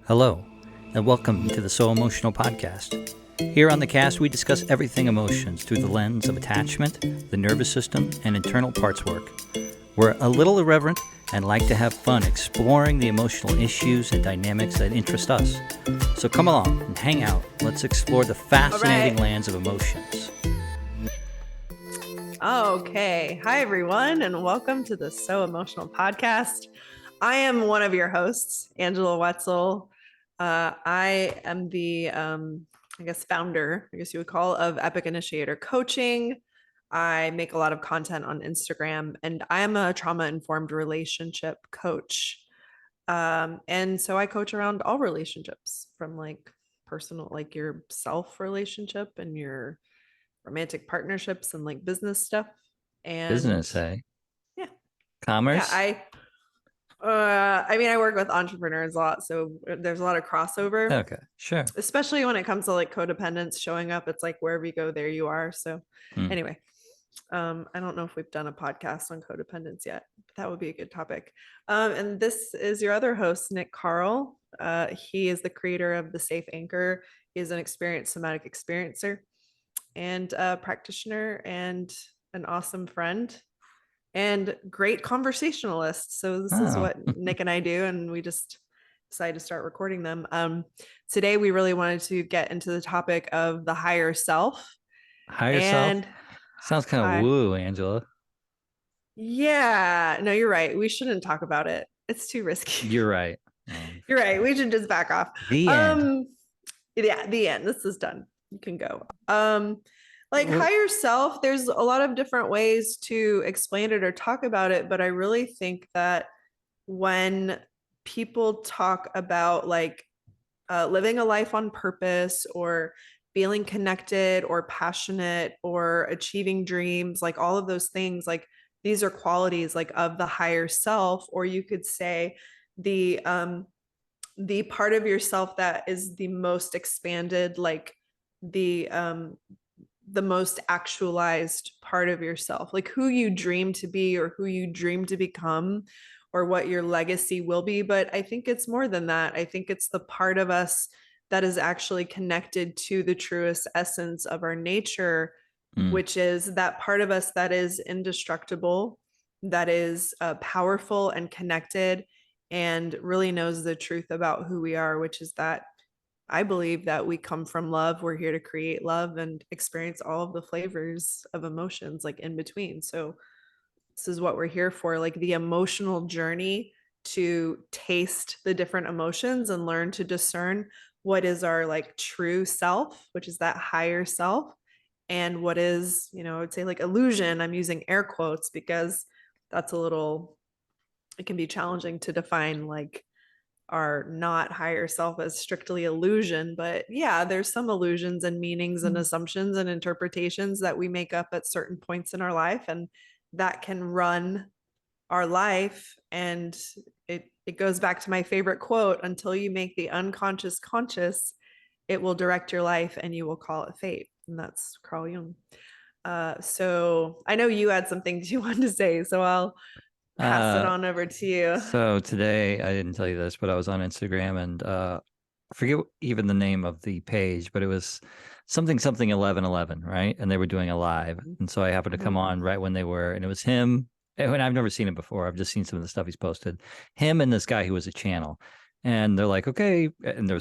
Hello, and welcome to the So Emotional podcast. Here on the cast, we discuss everything emotions through the lens of attachment, the nervous system, and internal parts work. We're a little irreverent and like to have fun exploring the emotional issues and dynamics that interest us. So come along and hang out. Let's explore the fascinating lands of emotions. Okay. Hi, everyone, and welcome to the So Emotional podcast. I am one of your hosts, Angela Wetzel. I am the, founder, I guess you would call, of Epic Initiator Coaching. I make a lot of content on Instagram, and I am a trauma-informed relationship coach. And so I coach around all relationships, from like personal, like your self relationship and your romantic partnerships and like business stuff. And Business, eh? yeah, Commerce? I work with entrepreneurs a lot, so there's a lot of crossover. Okay, sure. Especially when it comes to like codependence showing up. It's like wherever you go, there you are. So anyway, I don't know if we've done a podcast on codependence yet, but that would be a good topic. And this is your other host, Nick Carl. He is the creator of the Safe Anchor. He is an experienced somatic experiencer and a practitioner and an awesome friend and great conversationalist. So this is what Nick and I do, and we just decided to start recording them. Today we really wanted to get into the topic of the higher self. Higher self? Sounds kind of woo, Angela. Yeah, no, you're right. We shouldn't talk about it. It's too risky. You're right. You're right. We should just back off. The end. Yeah, the end. This is done. You can go. Higher self, there's a lot of different ways to explain it or talk about it, but I really think that when people talk about like living a life on purpose or feeling connected or passionate or achieving dreams, like all of those things, like these are qualities like of the higher self, or you could say the part of yourself that is the most expanded, like the most actualized part of yourself, like who you dream to be or who you dream to become or what your legacy will be. But I think it's more than that. I think it's the part of us that is actually connected to the truest essence of our nature, which is that part of us that is indestructible, that is powerful and connected, and really knows the truth about who we are, which is that I believe that we come from love. We're here to create love and experience all of the flavors of emotions, like in between. So this is what we're here for, like the emotional journey to taste the different emotions and learn to discern what is our like true self, which is that higher self, and what is, I would say like illusion. I'm using air quotes because that's it can be challenging to define like our not higher self as strictly illusion. But yeah, there's some illusions and meanings and assumptions and interpretations that we make up at certain points in our life, and that can run our life. And it goes back to my favorite quote: until you make the unconscious conscious, it will direct your life and you will call it fate. And that's Carl Jung. So I know you had some things you wanted to say, so I'll pass it on over to you. So today, I didn't tell you this, but I was on Instagram and I forget even the name of the page, but it was something 1111, right? And they were doing a live. And so I happened to come on right when they were, and it was him. And I've never seen him before. I've just seen some of the stuff he's posted. Him and this guy who was a channel. And they're like, okay. And there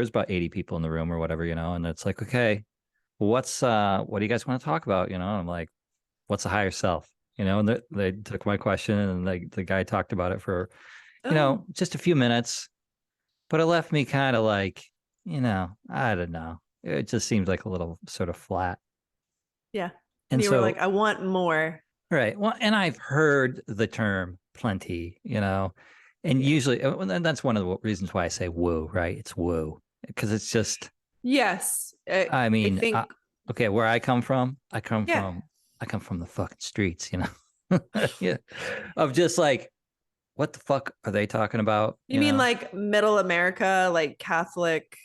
was about 80 people in the room or whatever, and it's like, okay, what do you guys want to talk about? And I'm like, what's the higher self? And they took my question and the guy talked about it for, just a few minutes, but it left me kind of like, I don't know. It just seems like a little sort of flat. Yeah. And you were like, I want more. Right. Well, and I've heard the term plenty, and usually, and that's one of the reasons why I say woo, right? It's woo, because it's just, yes. I mean, okay, where I come from, I come from the fucking streets, yeah, of just like, what the fuck are they talking about? You mean like middle America, like Catholic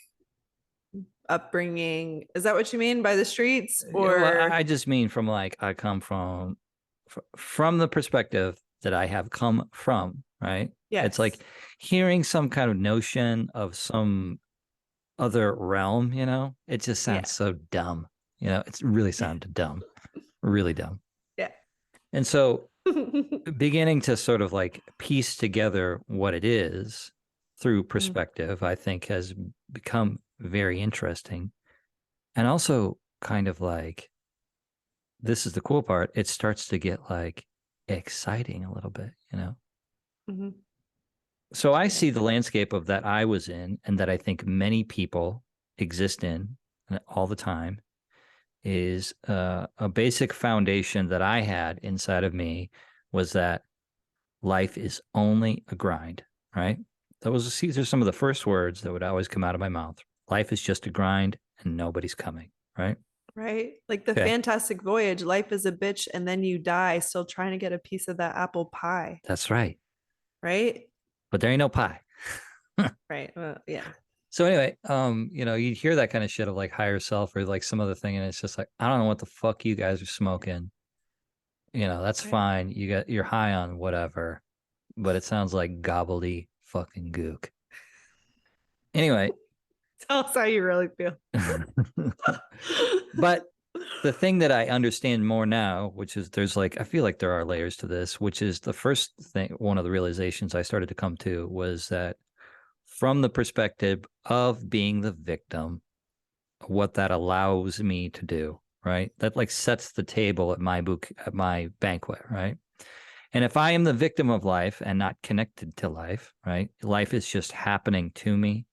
upbringing? Is that what you mean by the streets? Or well, I just mean from like, I come from the perspective that I have come from right? It's Yes. like hearing some kind of notion of some other realm, it just Yeah. sounds so dumb. It's really sounded dumb, really dumb. Yeah. And so beginning to sort of like piece together what it is through Mhm. perspective, I think has become very interesting. And also kind of like, this is the cool part, it starts to get like exciting a little bit. Mhm. So I Yeah. see the landscape of that I was in and that I think many people exist in all the time is a basic foundation that I had inside of me was that life is only a grind, right? These are some of the first words that would always come out of my mouth. Life is just a grind and nobody's coming, right? Right. Like the Okay, fantastic voyage, life is a bitch, and then you die still trying to get a piece of that apple pie. that's right. Right. But there ain't no pie. Right. Well, yeah. So anyway, you hear that kind of shit of like higher self or like some other thing, and it's just like, I don't know what the fuck you guys are smoking. That's Right. fine. You're high on whatever, but it sounds like gobbledy fucking gook. Anyway, Tell us how you really feel. but the thing that I understand more now, which is there's like I feel like there are layers to this, which is the first thing, one of the realizations I started to come to was that from the perspective of being the victim, what that allows me to do, right? That like sets the table at my banquet, right? And if I am the victim of life and not connected to life, right? Life is just happening to me.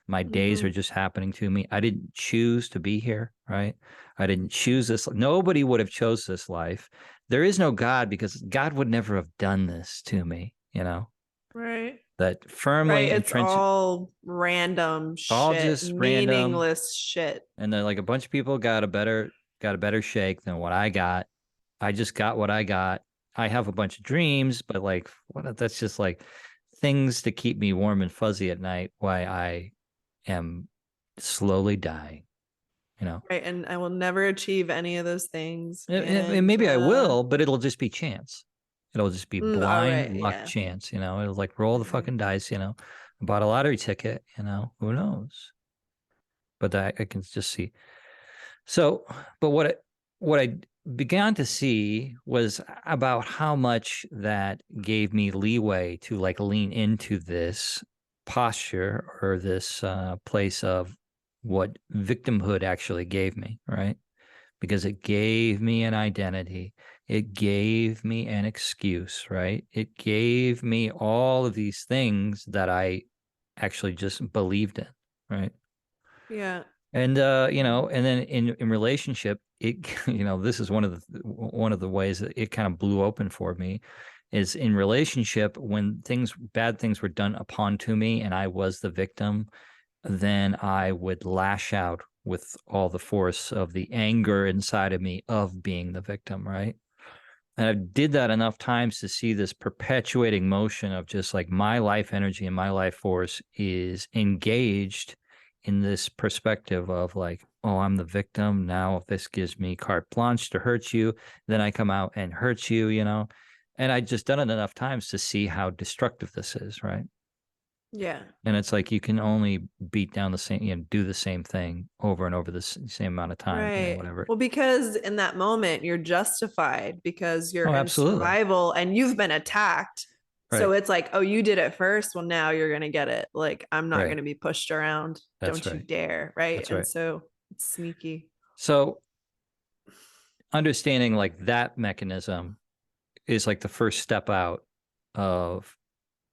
My days are Mhm. just happening to me. I didn't choose to be here, right? I didn't choose this. Nobody would have chose this life. There is no God because God would never have done this to me, Right. that Right. firmly It's entrenched, all random all shit, just random. meaningless shit. And then like a bunch of people got a better shake than what I got. I just got what I got. I have a bunch of dreams, but like what that's just like things to keep me warm and fuzzy at night while I am slowly dying, you know. Right. And I will never achieve any of those things. And maybe I will, but it'll just be chance. It'll just be All blind right. luck Yeah. chance. It'll like roll the Right. fucking dice. I bought a lottery ticket, who knows? But I can just see. So, but what I began to see was about how much that gave me leeway to like lean into this posture or this place of what victimhood actually gave me, right? Because it gave me an identity. It gave me an excuse, right? It gave me all of these things that I actually just believed in, right? Yeah. And and then in relationship, it this is one of the ways that it kind of blew open for me is in relationship when bad things were done upon to me and I was the victim, then I would lash out with all the force of the anger inside of me of being the victim, right? And I did that enough times to see this perpetuating motion of just like my life energy and my life force is engaged in this perspective of like, oh, I'm the victim. Now, if this gives me carte blanche to hurt you, then I come out and hurt you. And I just done it enough times to see how destructive this is, right? Yeah. And it's like you can only beat down the same, do the same thing over and over the same amount of time, Right. whatever. Well, because in that moment you're justified because you're Oh, in absolutely. survival and you've been attacked. So Right. it's like, oh, you did it first. Well, now you're going to get it. Like, I'm not going Right. to be pushed around. That's Don't you right. dare. Right. That's And right. so it's sneaky. So understanding like that mechanism is like the first step out of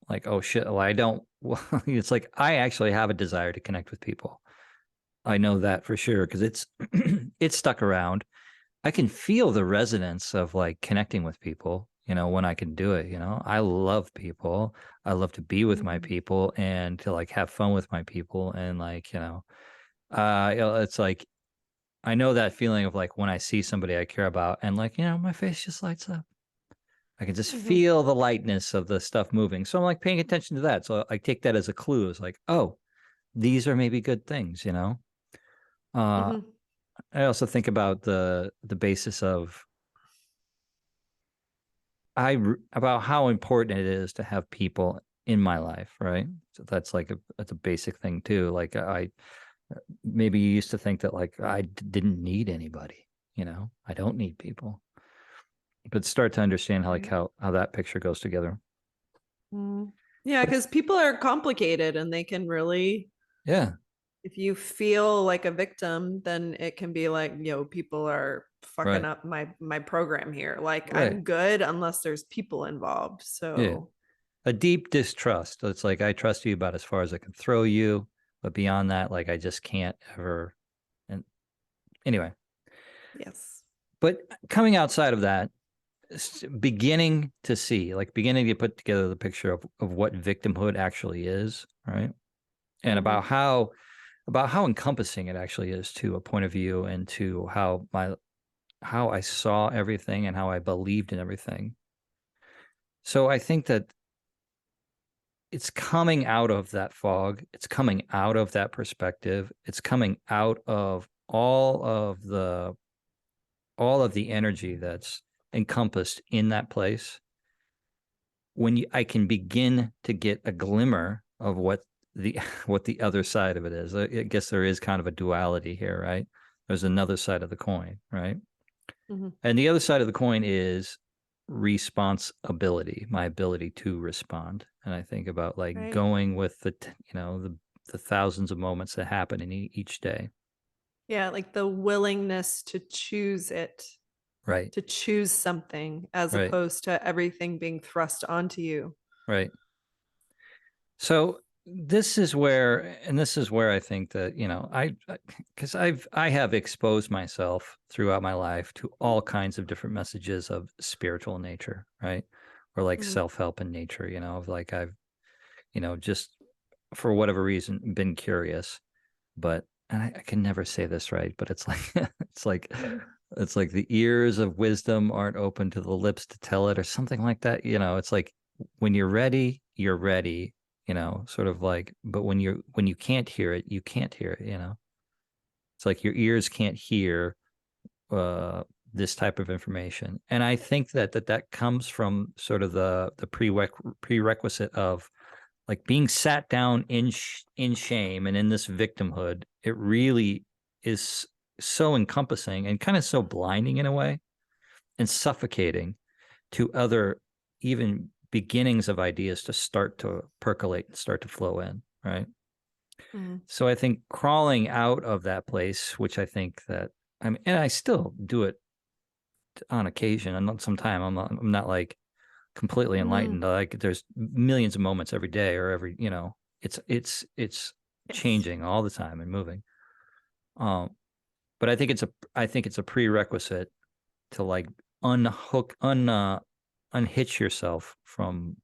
like, oh shit, well, I don't, well, it's like I actually have a desire to connect with people. I know that for sure because it's stuck around. I can feel the resonance of like connecting with people, when I can do it. I love people. I love to be with my Mhm. people and to like have fun with my people. And like, it's like, I know that feeling of like when I see somebody I care about and like, my face just lights up. I can just Mhm. feel the lightness of the stuff moving. So I'm like paying attention to that. So I take that as a clue. It's like, oh, these are maybe good things. Uh, Mhm. I also think about the basis of about how important it is to have people in my life, right? So that's a basic thing too. Like I maybe you used to think that like didn't need anybody, I don't need people, but start to understand how like Right. how that picture goes together. Mm. Yeah, But because people are complicated and they can really, yeah, if you feel like a victim, then it can be like, people are fucking right, up my program here. Like right, I'm good unless there's people involved. yeah. So A deep distrust. It's like I trust you about as far as I can throw you, but beyond that, like I just can't ever. And anyway, yes. but coming outside of that, beginning to put together the picture of what victimhood actually is, right? And Hmm. about how encompassing it actually is to a point of view and to how I saw everything and how I believed in everything. So I think that it's coming out of that fog. It's coming out of that perspective. It's coming out of all of the energy that's encompassed in that place. I can begin to get a glimmer of what the what the other side of it is. I guess there is kind of a duality here, right? There's another side of the coin, right? Hmm. And the other side of the coin is responsibility, my ability to respond. And I think about like Right. going with the thousands of moments that happen in each day. Yeah, like the willingness to choose it, Right. to choose something as Right. opposed to everything being thrust onto you. Right. So this is where I think that, because I have exposed myself throughout my life to all kinds of different messages of spiritual nature, right? Or like Mhm. self-help in nature, of like I've, just for whatever reason been curious, but and I can never say this right, but it's like it's like Mhm. it's like the ears of wisdom aren't open to the lips to tell it or something like that. It's like when you're ready, sort of like, but when you can't hear it, you can't hear it. It's like your ears can't hear uh this type of information. And I think that comes from sort of the prerequisite of like being sat down in shame and in this victimhood. It really is so encompassing and kind of so blinding in a way and suffocating to other even beginnings of ideas to start to percolate and start to flow in, right? Mhm. So I think crawling out of that place, which I think that and I still do it on occasion. And not sometime I'm not like completely Mhm. enlightened. Like there's millions of moments every day or every, it's Yes. changing all the time and moving. Um, but I think it's a prerequisite to like unhook unhitch yourself from,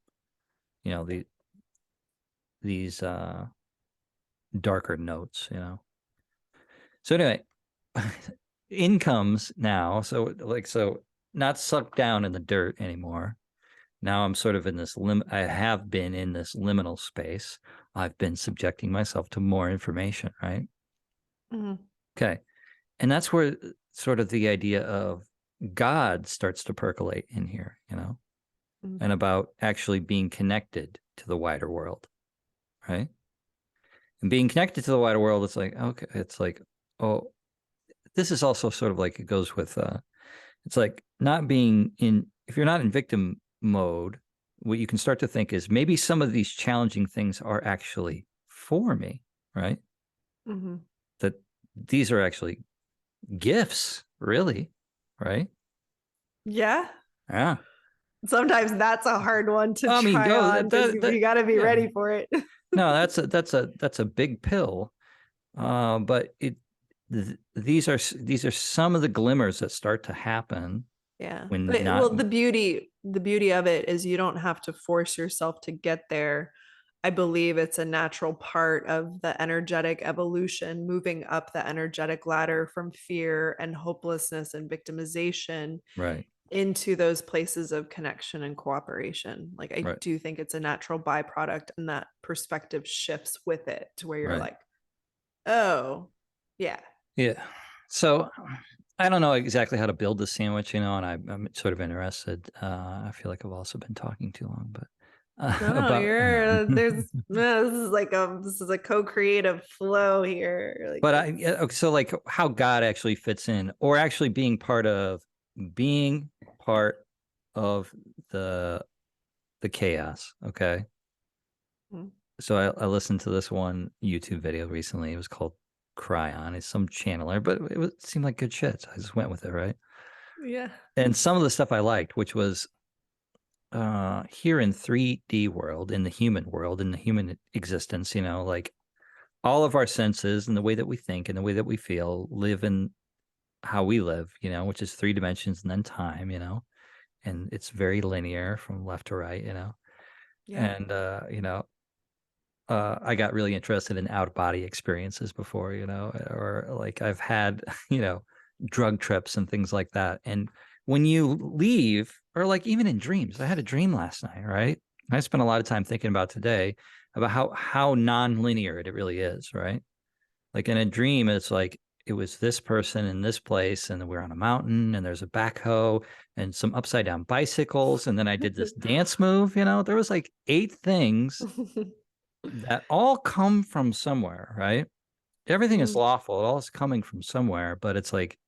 these darker notes. So anyway, incomes now. So not sucked down in the dirt anymore. Now I'm sort of in this I have been in this liminal space. I've been subjecting myself to more information, right? Mhm. Okay. And that's where sort of the idea of God starts to percolate in here, Mhm. and about actually being connected to the wider world, right? And being connected to the wider world, it's like, okay, it's like, oh, this is also sort of like it goes with it's like not being in if you're not in victim mode, what you can start to think is maybe some of these challenging things are actually for me, right? Mhm. That these are actually gifts, really, right? Yeah. Yeah. Sometimes that's a hard one to I mean, try go on because you got to be yeah. ready for it. No, that's a big pill. But these are some of the glimmers that start to happen Yeah. when But not well, the beauty of it is you don't have to force yourself to get there. I believe it's a natural part of the energetic evolution, moving up the energetic ladder from fear and hopelessness and victimization right, into those places of connection and cooperation. Like I right, do think it's a natural byproduct and that perspective shifts with it to where you're right. like, oh, yeah. Yeah. So I don't know exactly how to build the sandwich, you know, and I'm sort of interested. I feel like I've also been talking too long, but No, about. you're there's no, this is a co-creative flow here. Like But it's okay, so like how God actually fits in, or actually being part of the the chaos. Okay, mm, so I listened to this one YouTube video recently. It was called Cry On. It's some channeler, but it seemed like good shit. So I just went with it, right? yeah. And some of the stuff I liked, which was here in 3D world, in the human world, in the human existence, you know, like all of our senses and the way that we think and the way that we feel live in how we live, you know, which is three dimensions and then time, you know, and it's very linear from left to right, you know. Yeah. And I got really interested in out of body experiences before, you know, or like I've had, you know, drug trips and things like that. And when you leave, or like even in dreams, I had a dream last night, right? I spent a lot of time thinking about today about how non-linear it really is, right? Like in a dream, it's like it was this person in this place, and we're on a mountain, and there's a backhoe and some upside down bicycles, and then I did this dance move. You know, there was like 8 things that all come from somewhere, right? Everything is Mhm. lawful; it all is coming from somewhere, but it's like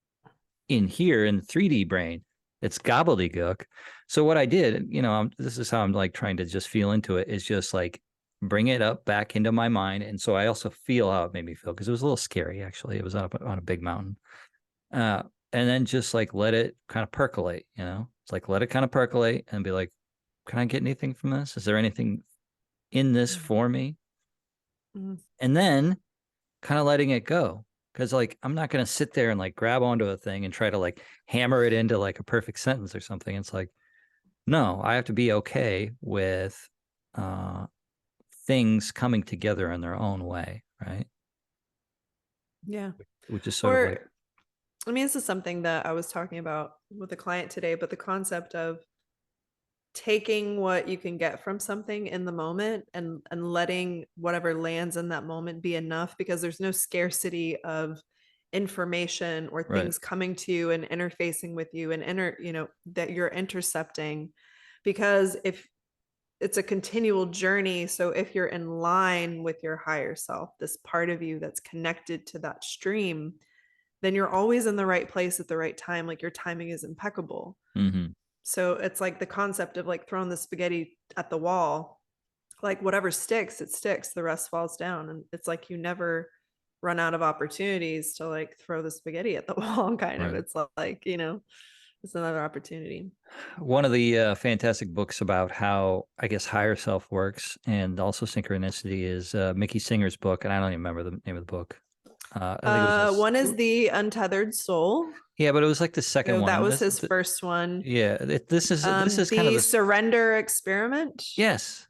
in here in the 3D brain, it's gobbledygook. So what I did, you know, this is how I'm like trying to just feel into it, is just like bring it up back into my mind. And so I also feel how it made me feel because it was a little scary actually. It was up on a big mountain. Uh, and then just like let it kind of percolate, you know? It's like let it kind of percolate and be like, can I get anything from this? Is there anything in this for me? Mhm. And then kind of letting it go. Cause like I'm not gonna sit there and like grab onto a thing and try to like hammer it into like a perfect sentence or something. It's like, no, I have to be okay with uh things coming together in their own way, right? Yeah. Which is sort of like Or I mean, this is something that I was talking about with a client today, but the concept of taking what you can get from something in the moment and letting whatever lands in that moment be enough because there's no scarcity of information or right. things coming to you and interfacing with you and that you're intercepting because if it's a continual journey, so if you're in line with your higher self, this part of you that's connected to that stream, then you're always in the right place at the right time, like your timing is impeccable. Hmm. So it's like the concept of like throwing the spaghetti at the wall, like whatever sticks, it sticks, the rest falls down. And it's like you never run out of opportunities to like throw the spaghetti at the wall, kind of. Right. It's like, it's another opportunity. One of the fantastic books about how I guess higher self works and also synchronicity is Mickey Singer's book, and I don't even remember the name of the book. I think it was this. One is The Untethered Soul. Yeah, but it was like the second So one, that and was his first one. yeah, this is kind of The this. Surrender Experiment. Yes,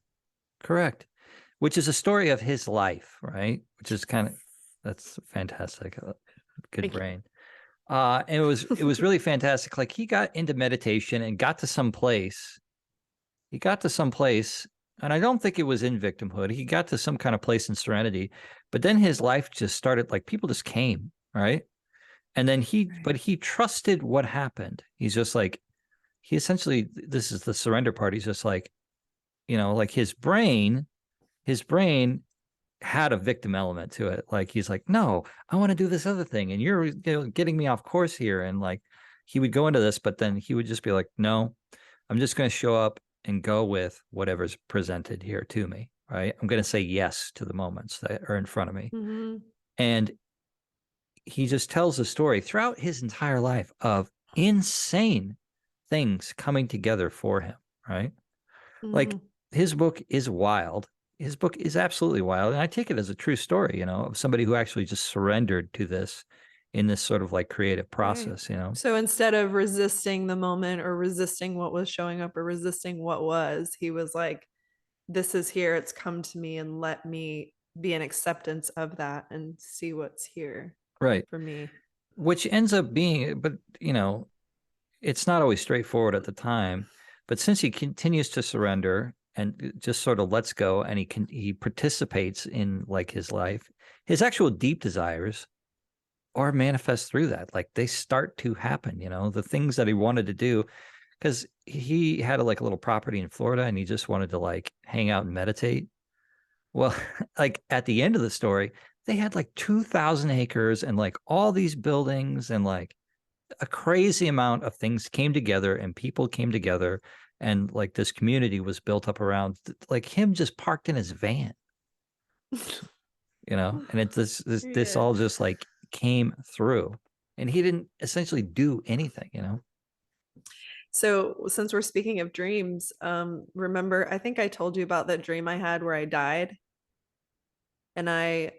correct. Which is a story of his life, right? Which is kind of that's fantastic. Good Thank brain. And it was you. really fantastic. Like he got into meditation and got to some place. He got to some place, and I don't think it was in victimhood. He got to some kind of place in serenity, but then his life just started like people just came, right? And then but Right. he trusted what happened. He's just like he essentially this is the surrender part. He's just like, you know, like his brain had a victim element to it. Like he's like, no, I want to do this other thing, and you're, you know, getting me off course here. And like he would go into this, but then he would just be like, no, I'm just going to show up and go with whatever's presented here to me. Right? I'm going to say yes to the moments that are in front of me. Hmm. And he just tells a story throughout his entire life of insane things coming together for him. Right? Like Hmm. his book is wild. His book is absolutely wild. And I take it as a true story, you know, of somebody who actually just surrendered to this in this sort of like creative Right. process, you know? So instead of resisting the moment or resisting what was showing up or resisting what was, he was like, this is here. It's come to me and let me be in acceptance of that and see what's here Right. for me. Which ends up being, but, you know, it's not always straightforward at the time. But since he continues to surrender and just sort of lets go and he participates in like his life, his actual deep desires or manifest through that. Like they start to happen, the things that he wanted to do, because he had like a little property in Florida and he just wanted to like hang out and meditate. Well, like at the end of the story, they had like 2,000 acres and like all these buildings and like a crazy amount of things came together and people came together and like this community was built up around like him just parked in his van, and it's this Yeah. all just like came through and he didn't essentially do anything. So since we're speaking of dreams, remember, I think I told you about that dream I had where I died. And I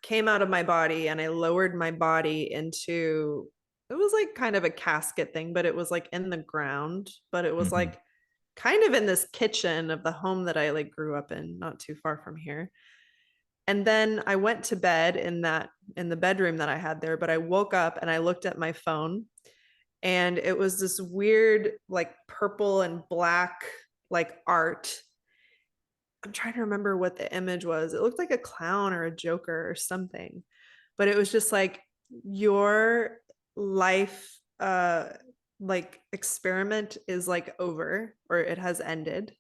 came out of my body and I lowered my body into, it was like kind of a casket thing, but it was like in the ground, but it was Hmm. like kind of in this kitchen of the home that I like grew up in, not too far from here. And then I went to bed in the bedroom that I had there, but I woke up and I looked at my phone and it was this weird like purple and black like art. I'm trying to remember what the image was. It looked like a clown or a joker or something. But it was just like your life like experiment is like over or it has ended.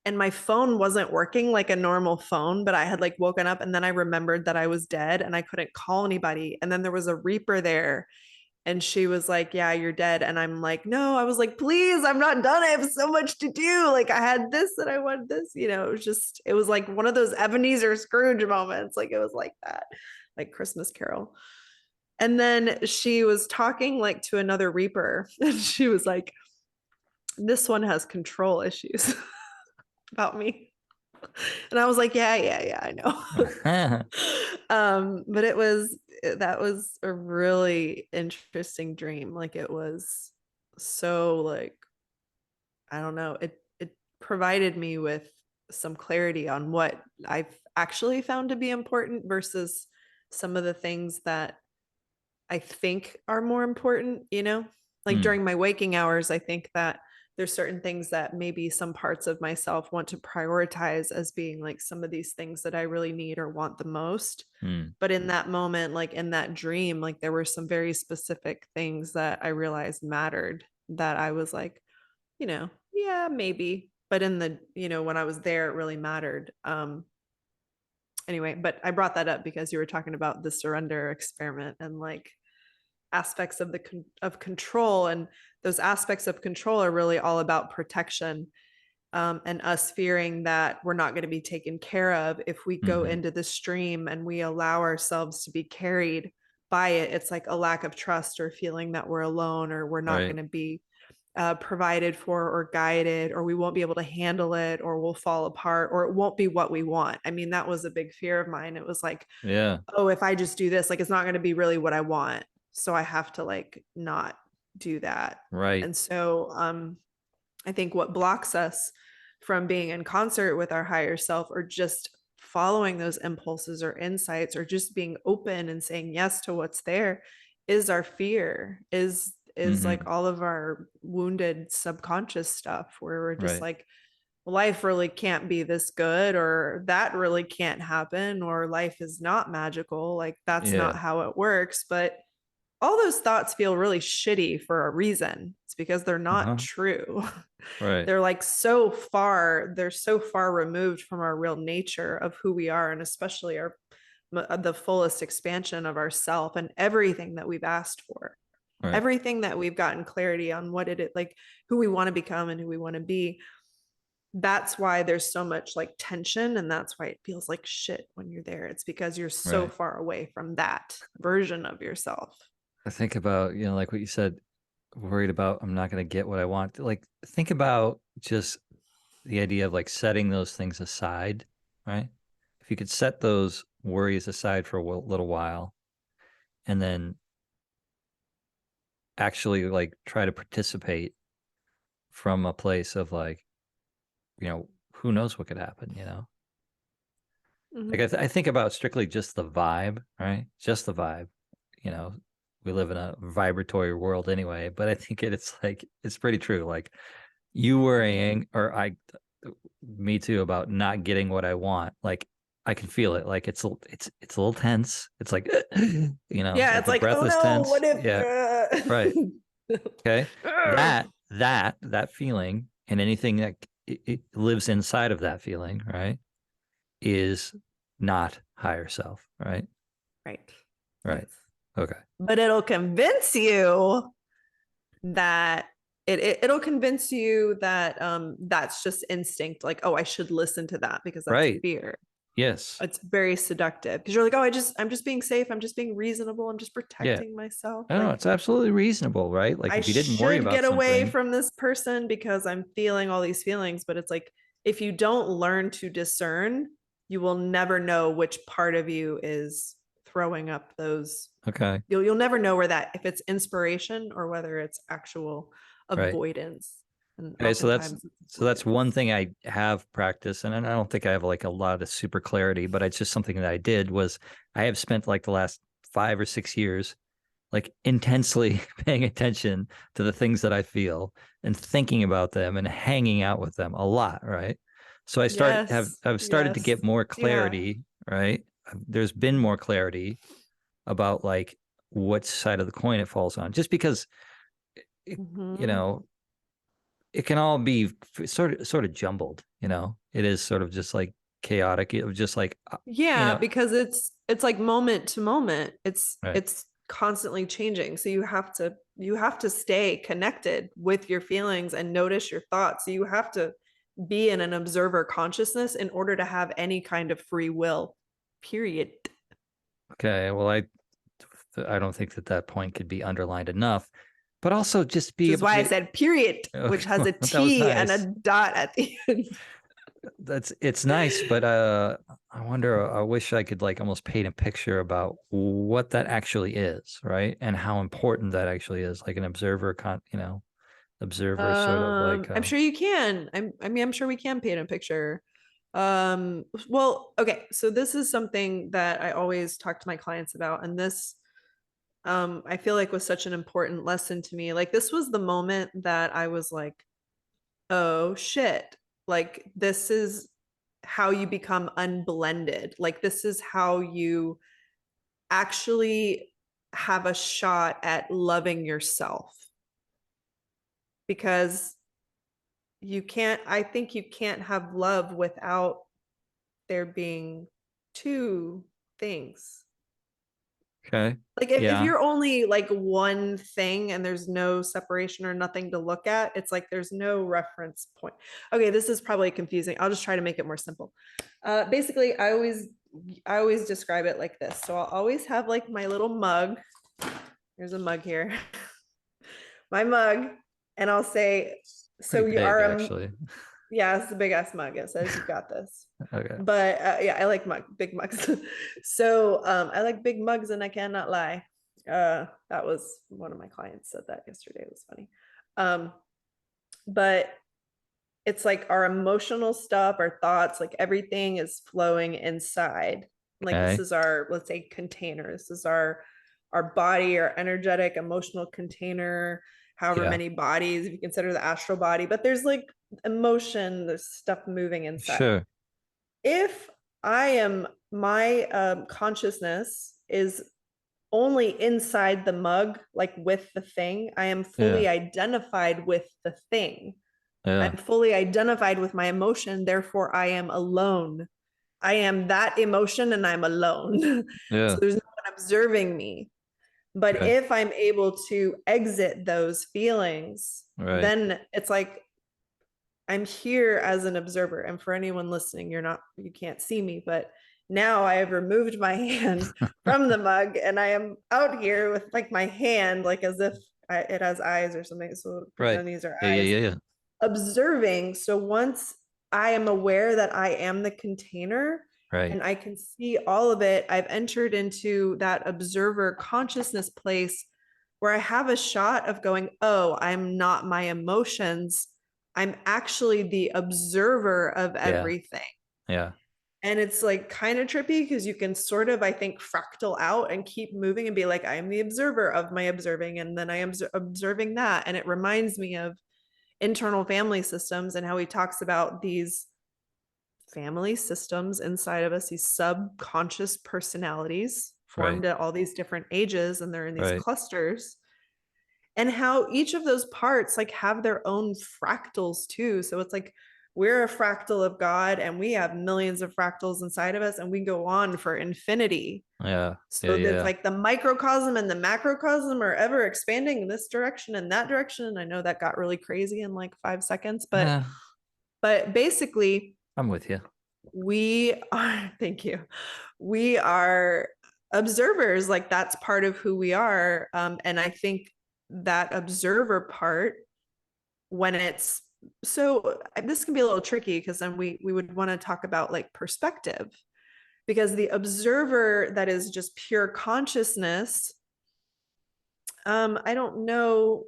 And my phone wasn't working like a normal phone, but I had like woken up and then I remembered that I was dead and I couldn't call anybody. And then there was a reaper there and she was like, "Yeah, you're dead." And I'm like, "No." I was like, "Please, I'm not done. I have so much to do. Like I had this and I wanted this." It was like one of those Ebenezer Scrooge moments. Like it was like that, like Christmas Carol. And then she was talking like to another reaper and she was like, "This one has control issues about me." And I was like, "Yeah, I know." But that was a really interesting dream. Like it was so like, I don't know, it provided me with some clarity on what I've actually found to be important versus some of the things that I think are more important. Like Mm, during my waking hours, I think that there's certain things that maybe some parts of myself want to prioritize as being like some of these things that I really need or want the most. mm, But in that moment, like in that dream, like there were some very specific things that I realized mattered that I was like, yeah, maybe. But when I was there, it really mattered. Anyway, but I brought that up because you were talking about the surrender experiment and like aspects of control, and those aspects of control are really all about protection, and us fearing that we're not going to be taken care of if we go hmm. into the stream and we allow ourselves to be carried by it. It's like a lack of trust or feeling that we're alone or we're not going Right. to be provided for or guided, or we won't be able to handle it, or we'll fall apart, or it won't be what we want. I mean, that was a big fear of mine. It was like, Yeah. oh, if I just do this, like it's not going to be really what I want. So I have to like not do that. Right. And so I think what blocks us from being in concert with our higher self or just following those impulses or insights or just being open and saying yes to what's there is our fear, is like Hmm. all of our wounded subconscious stuff where we're just Right. like, life really can't be this good, or that really can't happen, or life is not magical, like that's not Yeah. how it works. But all those thoughts feel really shitty for a reason. It's because they're not Uh-huh. true. Right. They're so far removed from our real nature of who we are, and especially the fullest expansion of ourself and everything that we've asked for, Right. everything that we've gotten clarity on what it is, like who we want to become and who we want to be. That's why there's so much like tension, and that's why it feels like shit when you're there. It's because you're so Right. far away from that version of yourself. I think about, like what you said, worried about I'm not going to get what I want. Like, think about just the idea of like setting those things aside, right? If you could set those worries aside for a little while and then actually like try to participate from a place of like, who knows what could happen. Like Mhm. I think about strictly just the vibe, right? Just the vibe. You know, we live in a vibratory world anyway, but I think it's like it's pretty true. Like you worrying or me too about not getting what I want. Like I can feel it. Like it's a little tense. It's like, Yeah, like it's the like, breath oh is no, tense. what if Yeah, right. Okay. That feeling and anything that it lives inside of that feeling, right, is not higher self, right? Right. Yes. Right. Okay. But it'll convince you that it'll convince you that that's just instinct, like, oh, I should listen to that because that's Right. fear. Yes. It's very seductive because you're like, oh, I'm just being safe, I'm just being reasonable, I'm just Yeah. protecting myself. I know Like, it's absolutely reasonable, right? Like I if you didn't worry should about get away something, from this person because I'm feeling all these feelings. But it's like, if you don't learn to discern, you will never know which part of you is throwing up those. okay, You'll never know where that, if it's inspiration or whether it's actual right. avoidance. And Okay, oftentimes it's so that's one avoidance. thing I have practiced, and I don't think I have like a lot of super clarity, but it's just something that I did was I have spent like the last 5 or 6 years like intensely paying attention to the things that I feel and thinking about them and hanging out with them a lot, right? So Yes. I've started to Yes. get more Yeah. clarity, right? There's been more clarity about like what side of the coin it falls on, just because it, you Mhm. know it can all be sort of jumbled. It is sort of just like chaotic. It was just like you Yeah, know, because it's like moment to moment. It's right, it's constantly changing. So you have to stay connected with your feelings and notice your thoughts. So you have to be in an observer consciousness in order to have any kind of free will. Period. okay. Well, I don't think that that point could be underlined enough, but also just be Which is able why I to. said period, which Okay, has a that was T and a nice. dot at the end. It's nice, but I wonder. I wish I could like almost paint a picture about what that actually is, right, and how important that actually is, like an observer, observer sort of like. I'm sure you can. I'm sure we can paint a picture. Well, okay, so this is something that I always talk to my clients about, and this I feel like was such an important lesson to me. Like, this was the moment that I was like, oh shit. Like, this is how you become unblended. Like, this is how you actually have a shot at loving yourself, because I think you can't have love without there being two things. Okay. Like, if Yeah. you're only like one thing and there's no separation or nothing to look at, it's like there's no reference point. Okay, this is probably confusing. I'll just try to make it more simple. Basically, I always describe it like this. So I'll always have like my little mug. There's a mug here. My mug, and I'll say, Pretty so you big, are actually. yeah, it's a big ass mug. It says you got this. Okay. But yeah, I like big mugs. So I like big mugs, and I cannot lie. That was one of my clients said that yesterday. It was funny. Um, but it's like our emotional stuff, our thoughts, like everything is flowing inside. Like, this Okay. is our, let's say, container. This is our body, our energetic, emotional container, however Yeah. many bodies, if you consider the astral body. But there's like emotion, there's stuff moving inside. Sure. If my consciousness is only inside the mug, like with the thing, I am Yeah. fully identified with the thing. Yeah. I'm fully identified with my emotion, therefore I am alone. I am that emotion and I'm alone. So Yeah. there's no one observing me. But Okay. if I'm able to exit those feelings, Right. then it's like I'm here as an observer. And for anyone listening, you can't see me, but now I have removed my hand from the mug and I am out here with like my hand, like as if it has eyes or something. So Right. pretend these are Yeah. Yeah. eyes, Yeah. Yeah. observing. So once I am aware that I am the container Right. and I can see all of it, I've entered into that observer consciousness place where I have a shot of going, oh, I'm not my emotions. I'm actually the observer of Yeah. everything. Yeah. And it's like kind of trippy because you can sort of, I think, fractal out and keep moving and be like, I'm the observer of my observing. And then I am observing that. And it reminds me of internal family systems and how he talks about these family systems inside of us, these subconscious personalities Right. formed at all these different ages, and they're in these Right. clusters, and how each of those parts like have their own fractals too. So it's like we're a fractal of God, and we have millions of fractals inside of us, and we go on for infinity. Yeah. Yeah. So that's Yeah. like the microcosm and the macrocosm are ever expanding in this direction and that direction. And I know that got really crazy in like 5 seconds, Yeah. but basically I'm with you. we are, thank you, we are observers. Like that's part of who we are. And I think that observer part, when it's, so this can be a little tricky because then we would want to talk about like perspective, because the observer that is just pure consciousness, I don't know,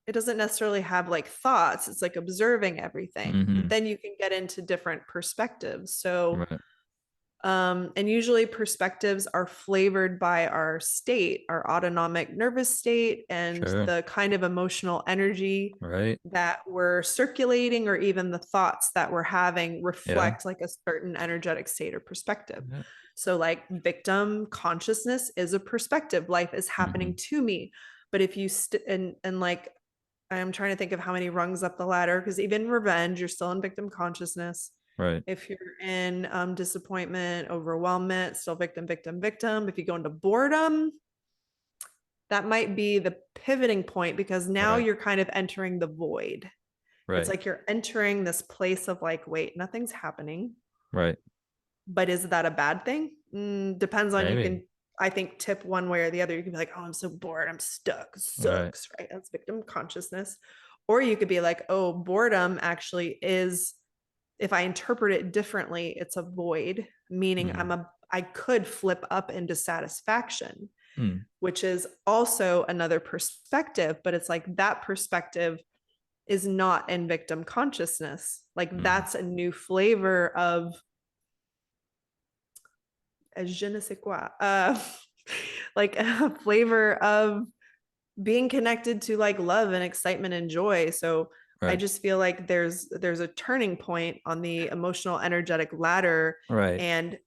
it doesn't necessarily have like thoughts, it's like observing everything, but Mm-hmm. then you can get into different perspectives. So Right. and usually perspectives are flavored by our state, our autonomic nervous state, and Sure. the kind of emotional energy Right. that we're circulating, or even the thoughts that we're having Yeah. reflect like a certain energetic state or perspective. Yeah. So like victim consciousness is a perspective. Life is Mm-hmm. happening to me. But if you and like I'm trying to think of how many rungs up the ladder, because even revenge, you're still in victim consciousness. Right. If you're in disappointment, overwhelmment, still victim, victim, victim. If you go into boredom, that might be the pivoting point, because now Right. you're kind of entering the void. It's Right. like you're entering this place of like, wait, nothing's happening. Right. But is that a bad thing? Depends on, you Maybe. can, I think, tip one way or the other. You can be like, oh, I'm so bored, I'm stuck, it Right. sucks, right? That's victim consciousness. Or you could be like, oh, boredom actually is, if I interpret it differently, it's a void, meaning Mm-hmm. I could flip up into satisfaction, Mm. which is also another perspective, but it's like that perspective is not in victim consciousness. Like Mm. that's a new flavor of je ne sais quoi, like a flavor of being connected to like love and excitement and joy. So I Right. just feel like there's a turning point on the emotional energetic ladder, Right. and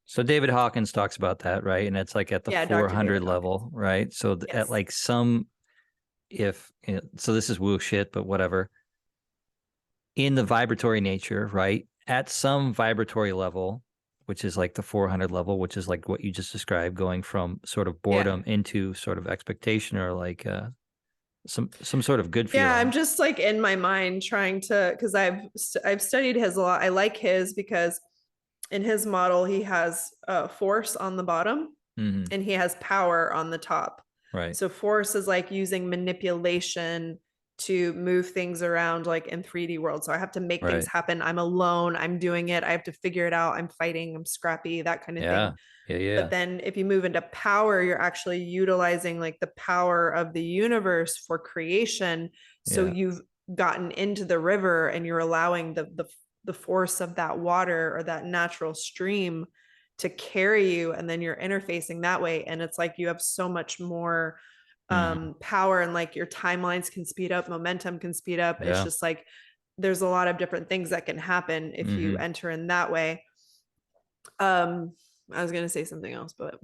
So David Hawkins talks about that, right? And it's like at the yeah, Dr. 400 David Hawkins. level, right? So at Yes. like some, if so, this is woo shit, but whatever. In the vibratory nature, right? At some vibratory level, which is like the 400 level, which is like what you just described, going from sort of Yeah. boredom into sort of expectation, or like some sort of good Yeah, I'm feeling. just like in my mind trying to, because I've studied his a lot. I like his because in his model he has force on the bottom Mm-hmm. and he has power on the top. Right. So force is like using manipulation to move things around like in 3D world. So I have to make things Right. happen. I'm alone, I'm doing it. I have to figure it out. I'm fighting, I'm scrappy, that kind of thing. Yeah. Yeah. Yeah. But then if you move into power, you're actually utilizing like the power of the universe for creation. So Yeah. you've gotten into the river and you're allowing the force of that water or that natural stream to carry you, and then you're interfacing that way, and it's like you have so much more Mm-hmm. power, and like your timelines can speed up, momentum can speed up. It's Yeah. just like there's a lot of different things that can happen if you Mm-hmm. enter in that way. um I was going to say something else, but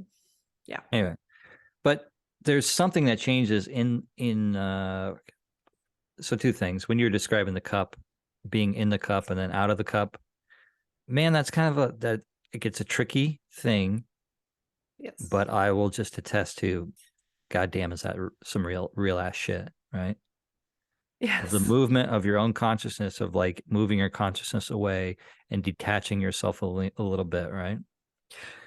yeah. Anyway, but there's something that changes in so two things. When you're describing the cup, being in the cup and then out of the cup, man, that's kind of that it gets a tricky thing, Yes. but I will just attest to, goddamn, is that some real ass shit, right? Of the Yes. movement of your own consciousness, of like moving your consciousness away and detaching yourself a little bit, right?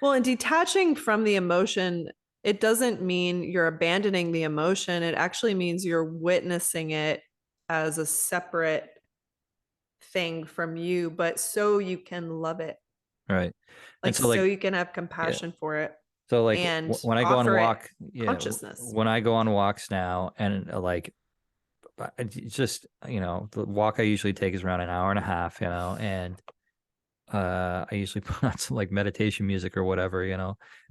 Well, and detaching from the emotion, it doesn't mean you're abandoning the emotion. It actually means you're witnessing it as a separate thing from you, but so you can love it. Right. And Like so so like, you can have yeah. compassion for it So like and when I go on a offer it walk, yeah, consciousness. when I go on walks now, and like just, the walk I usually take is around an hour and a half, and I usually put on some like meditation music or whatever,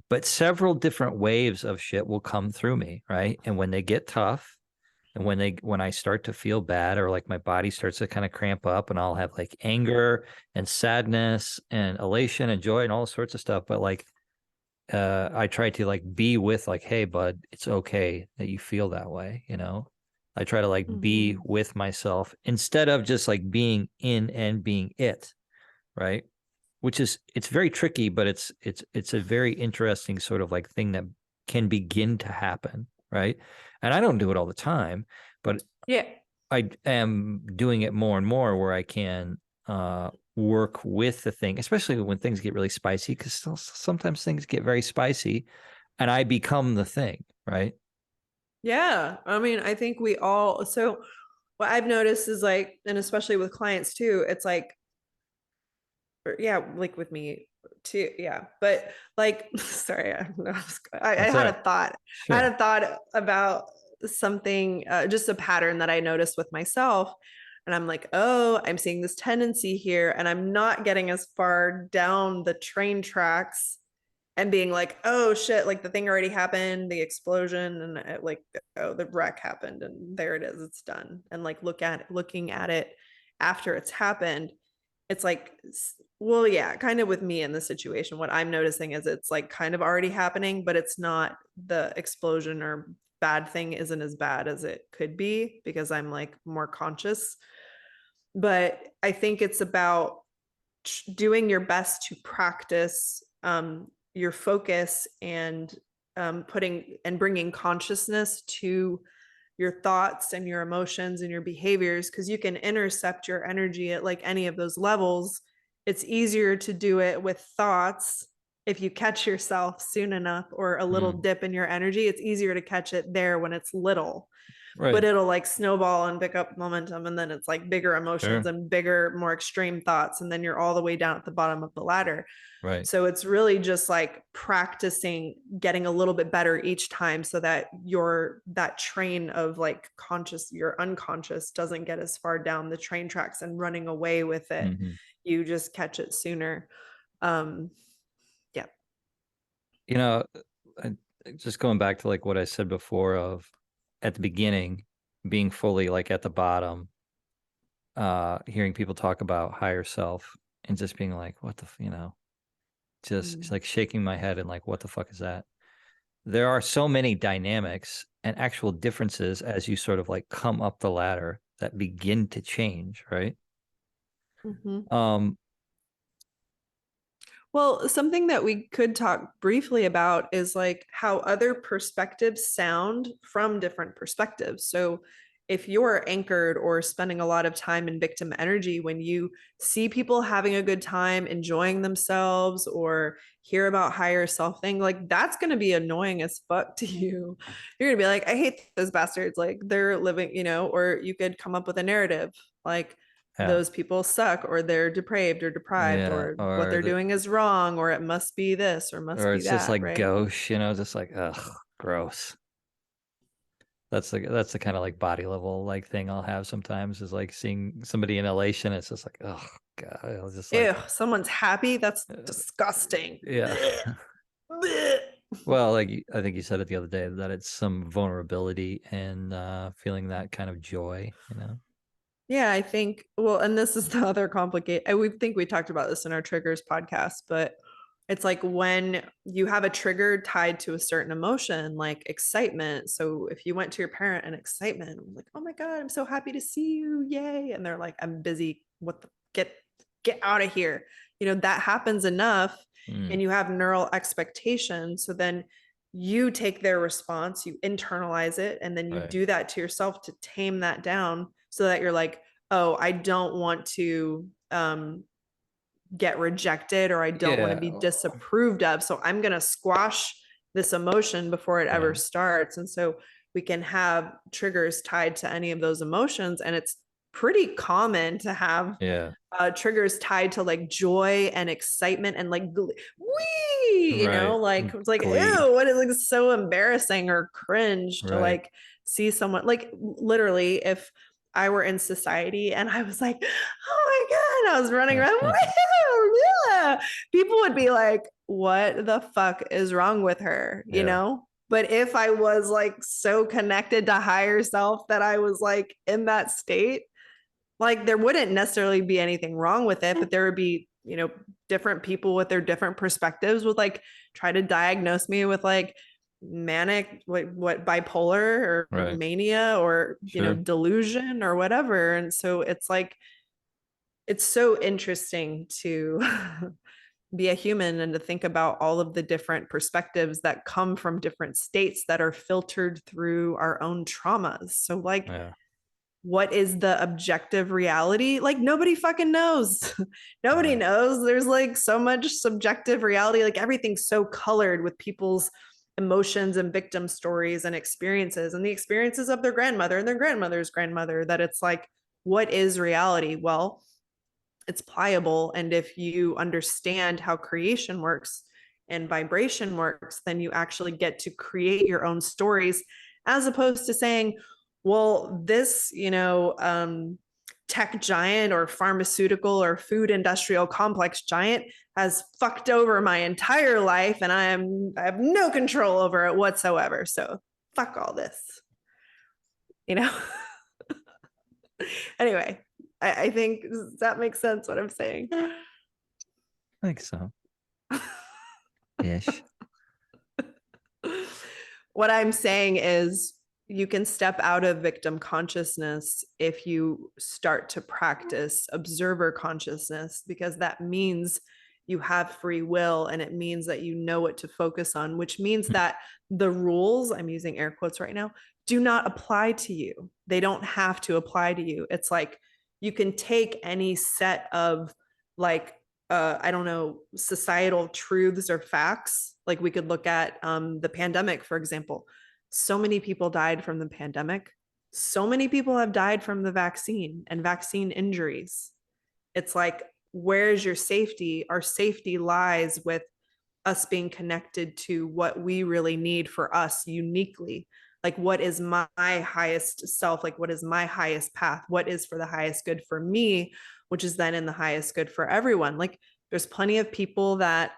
but several different waves of shit will come through me, right? And when they get tough, And when I start to feel bad, or like my body starts to kind of cramp up, and I'll have like anger and sadness and elation and joy and all sorts of stuff. But like I try to like be with like, hey bud, it's okay that you feel that way, you know. I try to like be Mhm. with myself instead of just like being in and being it, right? Which is, it's very tricky, but it's a very interesting sort of like thing that can begin to happen, right? And I don't do it all the time, but Yeah. I am doing it more and more where I can work with the thing, especially when things get really spicy, because sometimes things get very spicy and I become the thing, right? Yeah. I mean, I think we all, so what I've noticed is like, and especially with clients too, it's like, yeah, like with me too. Yeah. But like, sorry, I That's all had a right. thought. I Sure. had a thought about something, just a pattern that I noticed with myself. And I'm like, oh, I'm seeing this tendency here, and I'm not getting as far down the train tracks and being like, oh shit, like the thing already happened, the explosion, and like, oh, the wreck happened, and there it is, it's done. And like looking at it after it's happened, it's like, well, yeah, kind of with me in the situation, what I'm noticing is it's like kind of already happening, but it's not, the explosion or bad thing isn't as bad as it could be because I'm like more conscious. But I think it's about doing your best to practice your focus and putting and bringing consciousness to your thoughts and your emotions and your behaviors, because you can intercept your energy at like any of those levels. It's easier to do it with thoughts. If you catch yourself soon enough or a little Mm, dip in your energy, it's easier to catch it there when it's little, but right. it'll like snowball and pick up momentum, and then it's like bigger emotions Sure. and bigger, more extreme thoughts, and then you're all the way down at the bottom of the ladder. Right. So it's really just like practicing getting a little bit better each time, so that your that train of like conscious, your unconscious doesn't get as far down the train tracks and running away with it. Hmm. You just catch it sooner. um yeah. You know, I, just going back to like what I said before of at the beginning, being fully like at the bottom, hearing people talk about higher self and just being like, what the, you know, just it's Mm. like shaking my head and like, what the fuck is that? There are so many dynamics and actual differences as you sort of like come up the ladder that begin to change, right? Mm-hmm. Um, Well, something that we could talk briefly about is like how other perspectives sound from different perspectives. So, if you're anchored or spending a lot of time in victim energy, when you see people having a good time, enjoying themselves, or hear about higher self thing, like that's going to be annoying as fuck to you. You're going to be like, I hate those bastards. Like they're living, or you could come up with a narrative like, yeah, those people suck, or they're depraved or deprived, yeah, or what they're doing is wrong, or it must be this or must or be it's just that, like right? gauche, you know, just like ugh, gross. That's the kind of like body level like thing I'll have sometimes is like seeing somebody in elation. It's just like, oh God, I was just Ew, like, someone's happy, that's uh, disgusting. yeah. Blech, blech. Well, like I think you said it the other day that it's some vulnerability and feeling that kind of joy, you know? Yeah, I think, well, and this is the other complicated, we think we talked about this in our triggers podcast, but it's like when you have a trigger tied to a certain emotion, like excitement. So if you went to your parent and excitement, like, oh my God, I'm so happy to see you. Yay. And they're like, I'm busy. What the get out of here. That happens enough, Mm, and you have neural expectations. So then you take their response, you internalize it, and then you right. do that to yourself to tame that down, so that you're like, oh, I don't want to get rejected, or I don't want to Yeah. be disapproved of. So I'm going to squash this emotion before it ever Right. starts. And so we can have triggers tied to any of those emotions. And it's pretty common to have Yeah. triggers tied to like joy and excitement and like wee, Right. like it's like, Glee. ew, what is like so embarrassing or cringe to Right. like see someone, like literally, if I were in society and I was like, oh my God, I was running around, people would be like, what the fuck is wrong with her? Yeah. But if I was like so connected to higher self that I was like in that state, like there wouldn't necessarily be anything wrong with it, but there would be, different people with their different perspectives would like try to diagnose me with like manic, what bipolar or Right. mania or, Sure. delusion or whatever. And so it's like, it's so interesting to be a human and to think about all of the different perspectives that come from different states that are filtered through our own traumas. So, like, Yeah. what is the objective reality? Like, nobody fucking knows. Nobody Right. knows. There's like so much subjective reality. Like, everything's so colored with people's emotions and victim stories and experiences and the experiences of their grandmother and their grandmother's grandmother that it's like, what is reality? Well, it's pliable. And if you understand how creation works and vibration works, then you actually get to create your own stories as opposed to saying, well, this, tech giant or pharmaceutical or food industrial complex giant has fucked over my entire life and I have no control over it whatsoever. So fuck all this, you know? Anyway, I think, does that make sense what I'm saying? I think so. Ish. What I'm saying is you can step out of victim consciousness if you start to practice observer consciousness, because that means you have free will and it means that you know what to focus on, which means that the rules, I'm using air quotes right now, do not apply to you. They don't have to apply to you. It's like you can take any set of like I don't know, societal truths or facts. Like we could look at the pandemic, for example. So many people died from the pandemic. So many people have died from the vaccine and vaccine injuries. It's like, where's your safety? Our safety lies with us being connected to what we really need for us uniquely. Like, what is my highest self? Like, what is my highest path? What is for the highest good for me, which is then in the highest good for everyone? Like, there's plenty of people that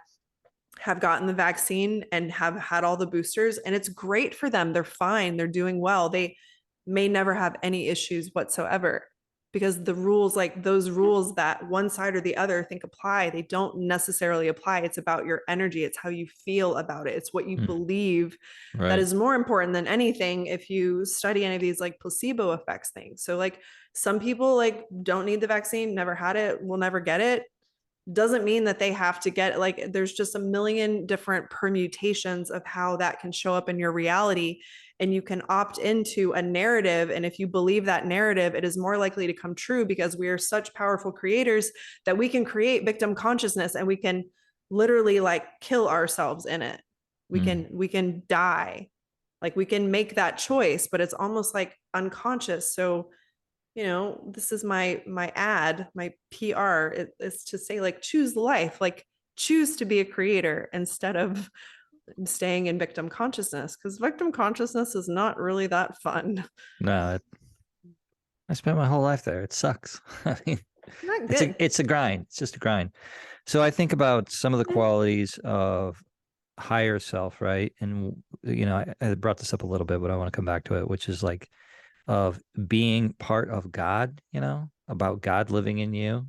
have gotten the vaccine and have had all the boosters, and it's great for them. They're fine, they're doing well. They may never have any issues whatsoever because the rules, like those rules that one side or the other think apply, they don't necessarily apply. It's about your energy, it's how you feel about it, it's what you Mm. believe that Right. is more important than anything if you study any of these like placebo effects things. So like some people like don't need the vaccine, never had it, will never get it, doesn't mean that they have to get, like there's just a million different permutations of how that can show up in your reality, and you can opt into a narrative, and if you believe that narrative it is more likely to come true because we are such powerful creators that we can create victim consciousness and we can literally like kill ourselves in it. we Mm. can we can die, like we can make that choice, but it's almost like unconscious. So this is my ad, my PR is to say like choose life, like choose to be a creator instead of staying in victim consciousness, because victim consciousness is not really that fun. No, I spent my whole life there. It sucks. I mean, Not it's good. a grind. It's just a grind. So I think about some of the qualities of higher self, right? And I brought this up a little bit, but I want to come back to it, which is like of being part of God, about God living in you.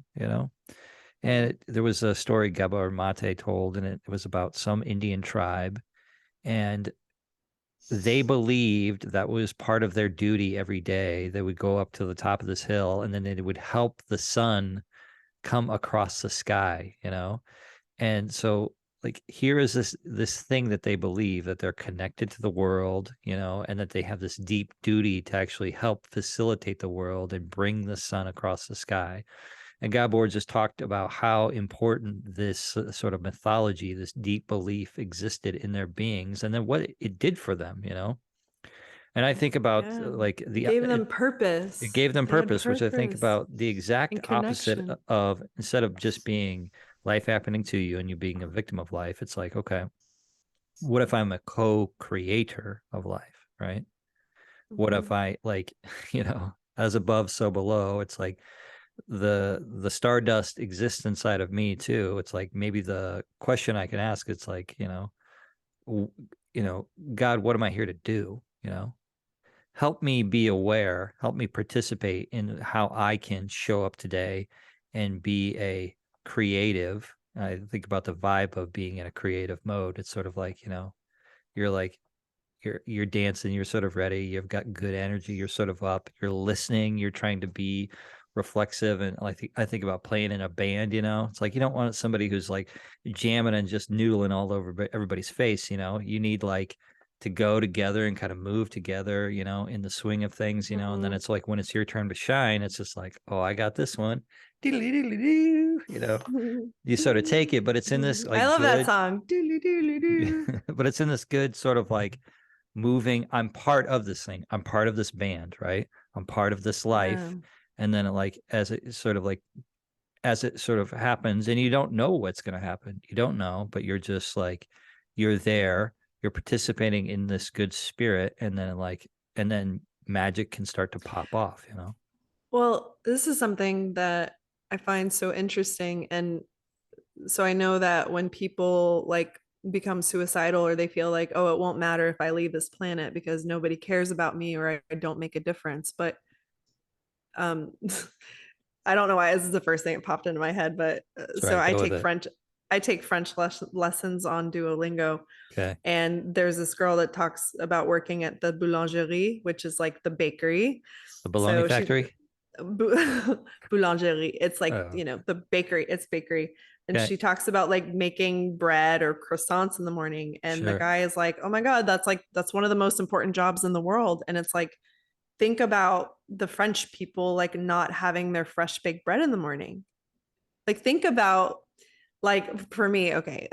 And there was a story Gabor Mate told, and it was about some Indian tribe, and they believed that was part of their duty every day. They would go up to the top of this hill, and then it would help the sun come across the sky. And so like here is this thing that they believe that they're connected to the world, and that they have this deep duty to actually help facilitate the world and bring the sun across the sky. And Gabor just talked about how important this sort of mythology, this deep belief existed in their beings, and then what it did for them. And I think about Yeah, like it gave them it purpose. gave them They had purpose, which I think purpose about the exact and opposite connection. of, instead of just being life happening to you and you being a victim of life, it's like, okay, what if I'm a co-creator of life, right? What if Mhm. I like, as above, so below? It's like the stardust exists inside of me too. It's like maybe the question I can ask, it's like, you know, God, what am I here to do? You know, help me be aware, help me participate in how I can show up today and be a creative. I think about the vibe of being in a creative mode. It's sort of like, you know, you're like you're dancing, you're sort of ready, you've got good energy, you're sort of up, you're listening, you're trying to be reflexive. And I think about playing in a band, you know. It's like you don't want somebody who's like jamming and just noodling all over everybody's face, you know. You need like to go together and kind of move together, you know, in the swing of things, you know. And then Mhm. it's like when it's your turn to shine, it's just like, oh, I got this one. You know, you sort of take it, but it's in this I like love that good song. Doodly doodly doo. but it's in this good sort of like moving. I'm part of this thing. I'm part of this band, right? I'm part of this Yeah. life. And then like as it sort of happens, and you don't know what's going to happen. You don't know, but you're just like you're there, you're participating in this good spirit, and then magic can start to pop off, you know. Well, this is something that I find so interesting. And so I know that when people like become suicidal or they feel like, oh, it won't matter if I leave this planet because nobody cares about me or I don't make a difference. But um I don't know why this is the first thing that popped into my head, but That's so right. Go with it. I take French lessons on Duolingo. Okay. And there's this girl that talks about working at the boulangerie, which is like the bakery. The bologna So she factory. boulangerie, it's like, Oh, you know, the bakery, it's bakery. And okay. she talks about like making bread or croissants in the morning. And the Sure. guy is like, oh my God, that's one of the most important jobs in the world. And it's like, think about the French people like not having their fresh baked bread in the morning. Like, think about, like, for me, okay,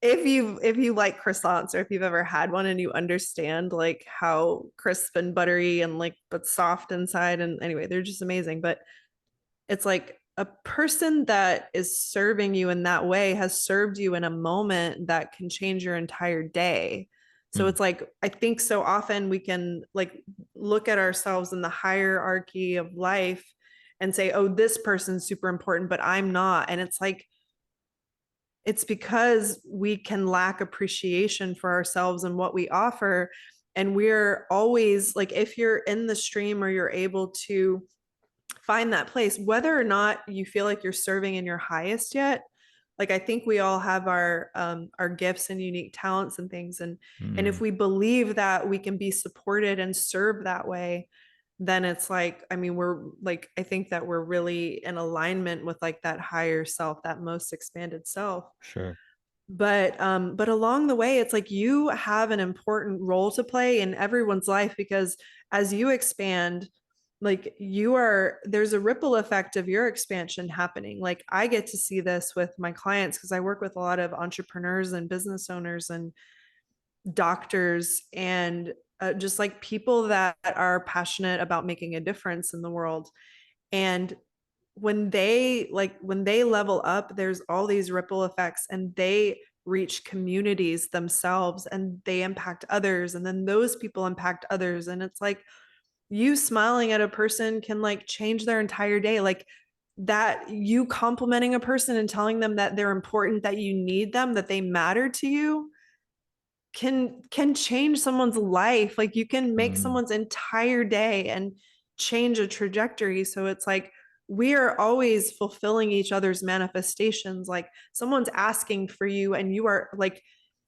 if you like croissants or if you've ever had one and you understand like how crisp and buttery and like but soft inside, and anyway, they're just amazing. But it's like a person that is serving you in that way has served you in a moment that can change your entire day. So Mm, it's like I think so often we can like look at ourselves in the hierarchy of life and say, oh, this person's super important but I'm not. And it's like it's because we can lack appreciation for ourselves and what we offer. And we're always like, if you're in the stream or you're able to find that place, whether or not you feel like you're serving in your highest yet, like I think we all have our gifts and unique talents and things. And if mm, we believe that we can be supported and serve that way, then it's like, I mean, we're like, I think that we're really in alignment with like that higher self, that most expanded self. sure. But along the way it's like you have an important role to play in everyone's life, because as you expand, like you are, there's a ripple effect of your expansion happening. Like I get to see this with my clients because I work with a lot of entrepreneurs and business owners and doctors and just like people that are passionate about making a difference in the world. And when they level up, there's all these ripple effects and they reach communities themselves and they impact others, and then those people impact others. And it's like you smiling at a person can like change their entire day. Like that, you complimenting a person and telling them that they're important, that you need them, that they matter to you, can change someone's life. Like you can make Mm, someone's entire day and change a trajectory. So it's like we are always fulfilling each other's manifestations. Like someone's asking for you and you are like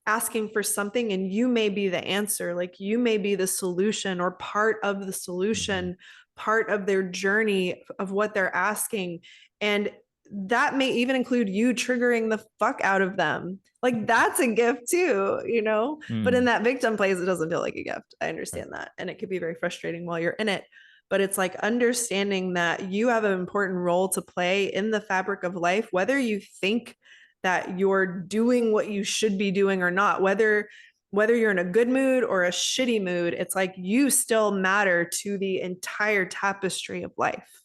asking for something, and you may be the answer. Like you may be the solution or part of the mhm, solution, part of their journey of what they're asking. And that may even include you triggering the fuck out of them. Like that's a gift too, you know? But in mm, that victim place, it doesn't feel like a gift. I right. understand that. And it could be very frustrating while you're in it. But it's like understanding that you have an important role to play in the fabric of life, whether you think that you're doing what you should be doing or not, whether you're in a good mood or a shitty mood, it's like you still matter to the entire tapestry of life.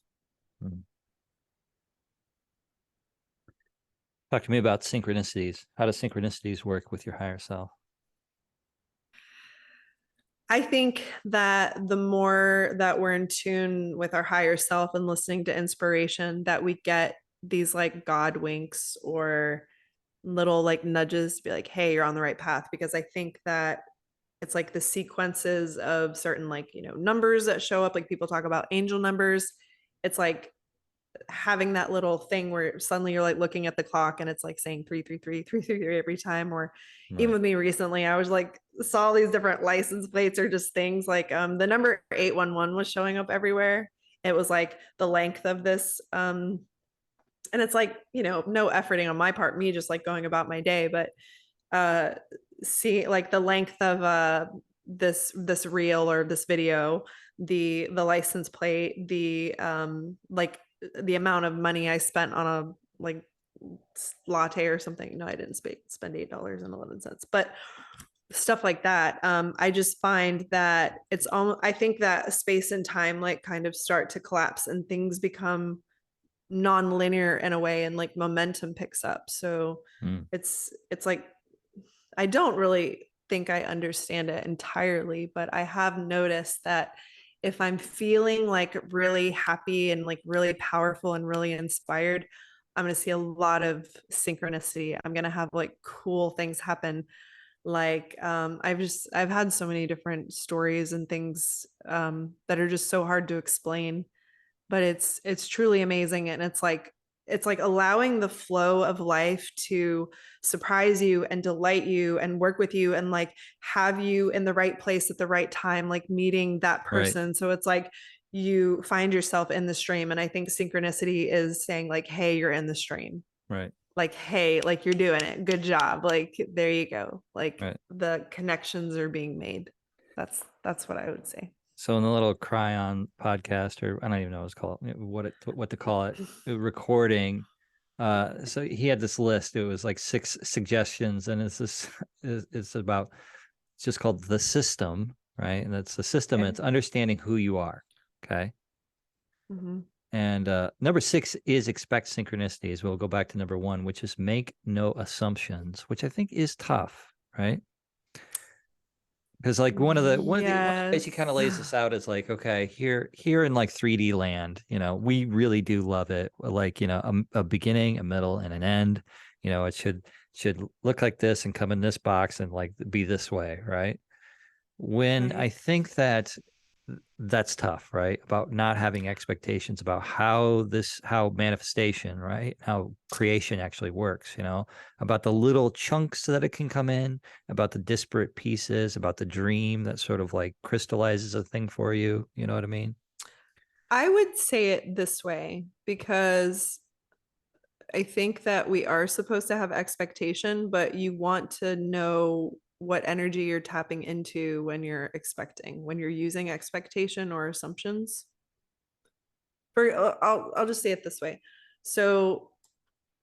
Mm. Talk to me about synchronicities. How do synchronicities work with your higher self? I think that the more that we're in tune with our higher self and listening to inspiration, that we get these like God winks or little like nudges to be like, hey, you're on the right path. Because I think that it's like the sequences of certain like, numbers that show up, like people talk about angel numbers. It's like having that little thing where suddenly you're like looking at the clock and it's like saying 333 333 every time. Or even Right. with me recently, I was like saw these different license plates or just things like the number 811 was showing up everywhere. It was like the length of this and it's like, no efforting on my part, me just like going about my day. But uh see like the length of this reel or this video, the license plate, the like the amount of money I spent on a like latte or something. No, I didn't spend $8.11, but stuff like that. I just find that it's almost, I think that space and time like kind of start to collapse and things become non-linear in a way, and like momentum picks up. So Mm. it's like I don't really think I understand it entirely, but I have noticed that if I'm feeling like really happy and like really powerful and really inspired, I'm going to see a lot of synchronicity. I'm going to have like cool things happen. Like I've had so many different stories and things that are just so hard to explain, but it's truly amazing. And it's like allowing the flow of life to surprise you and delight you and work with you and like have you in the right place at the right time, like meeting that Right. person. So it's like you find yourself in the stream, and I think synchronicity is saying like, hey, you're in the stream. Right. Like, hey, like you're doing it, good job, like there you go, like Right. the connections are being made. That's what I would say. So in the little Cryon podcast, or I don't even know what it's called, what to call it, recording. So he had this list. It was like 6 suggestions, and it's about, it's just called the system, right? And that's the system. And Okay. it's understanding who you are. Okay. Mm-hmm. And number 6 is expect synchronicities. We'll go back to number 1, which is make no assumptions, which I think is tough, right? Because like one of the ways he kind of Yes. lays this out is like, okay, here in like 3D land, we really do love it. Like, a beginning, a middle, and an end. It should look like this and come in this box and like be this way, right? When I Right. think that's tough, right? About not having expectations about how manifestation, right? How creation actually works, about the little chunks that it can come in, about the disparate pieces, about the dream that sort of like crystallizes a thing for you. You know what I mean? I would say it this way because I think that we are supposed to have expectation, but you want to know what energy you're tapping into when you're expecting, when you're using expectation or assumptions. I'll just say it this way. So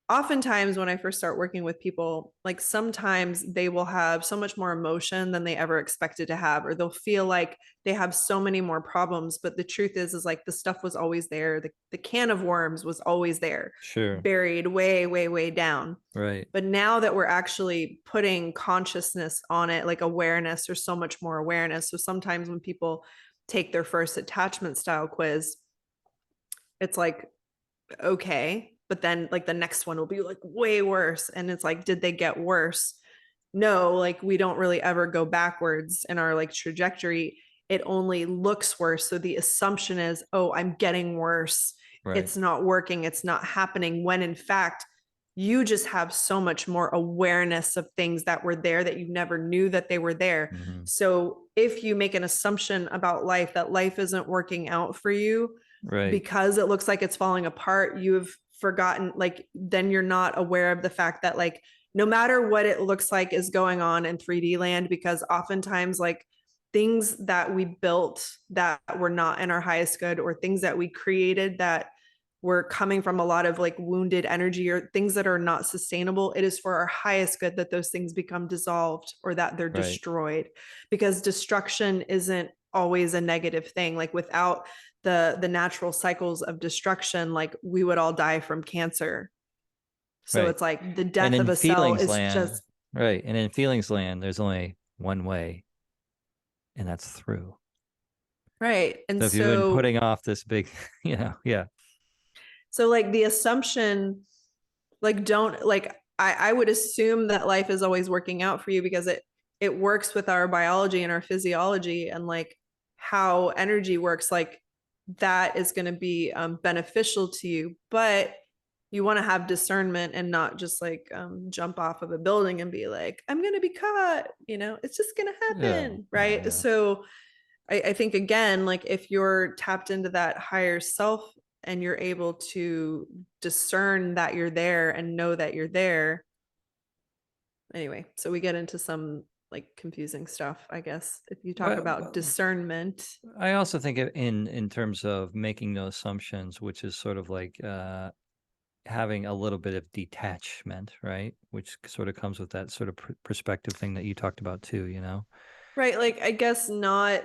oftentimes when I first start working with people, like sometimes they will have so much more emotion than they ever expected to have, or they'll feel like they have so many more problems. But the truth is like the stuff was always there. The can of worms was always there, Sure. buried way, way, way down. Right. But now that we're actually putting consciousness on it, like awareness, there's so much more awareness. So sometimes when people take their first attachment style quiz, it's like, okay, but then like the next one will be like way worse, and it's like, did they get worse? No, like we don't really ever go backwards in our like trajectory. It only looks worse. So the assumption is, oh, I'm getting worse, Right. it's not working, it's not happening, when in fact you just have so much more awareness of things that were there that you never knew that they were there. Hmm. So if you make an assumption about life that life isn't working out for you Right. because it looks like it's falling apart, you've forgotten, like then you're not aware of the fact that like no matter what it looks like is going on in 3D land, because oftentimes like things that we built that were not in our highest good, or things that we created that were coming from a lot of like wounded energy or things that are not sustainable, it is for our highest good that those things become dissolved or that they're Right. destroyed, because destruction isn't always a negative thing. Like without the natural cycles of destruction, like we would all die from cancer. So Right. it's like the And death of in a cell feelings is land, just right. And in feelings land, there's only one way, and that's through. right. And So if you've been so putting off this big, yeah. like the assumption, like don't like I would assume that life is always working out for you because it works with our biology and our physiology and like how energy works. Like that is going to be beneficial to you, but you want to have discernment and not just like jump off of a building and be like, I'm going to be caught. You know, it's just going to Yeah, happen, yeah, right? yeah. So I think again, like if you're tapped into that higher self and you're able to discern that you're there and know that you're there. Anyway, so we get into some like confusing stuff, I guess, if you talk about But discernment. I also think in terms of making no assumptions, which is sort of like having a little bit of detachment, right? Which sort of comes with that sort of perspective thing that you talked about too, you know? Right, like I guess not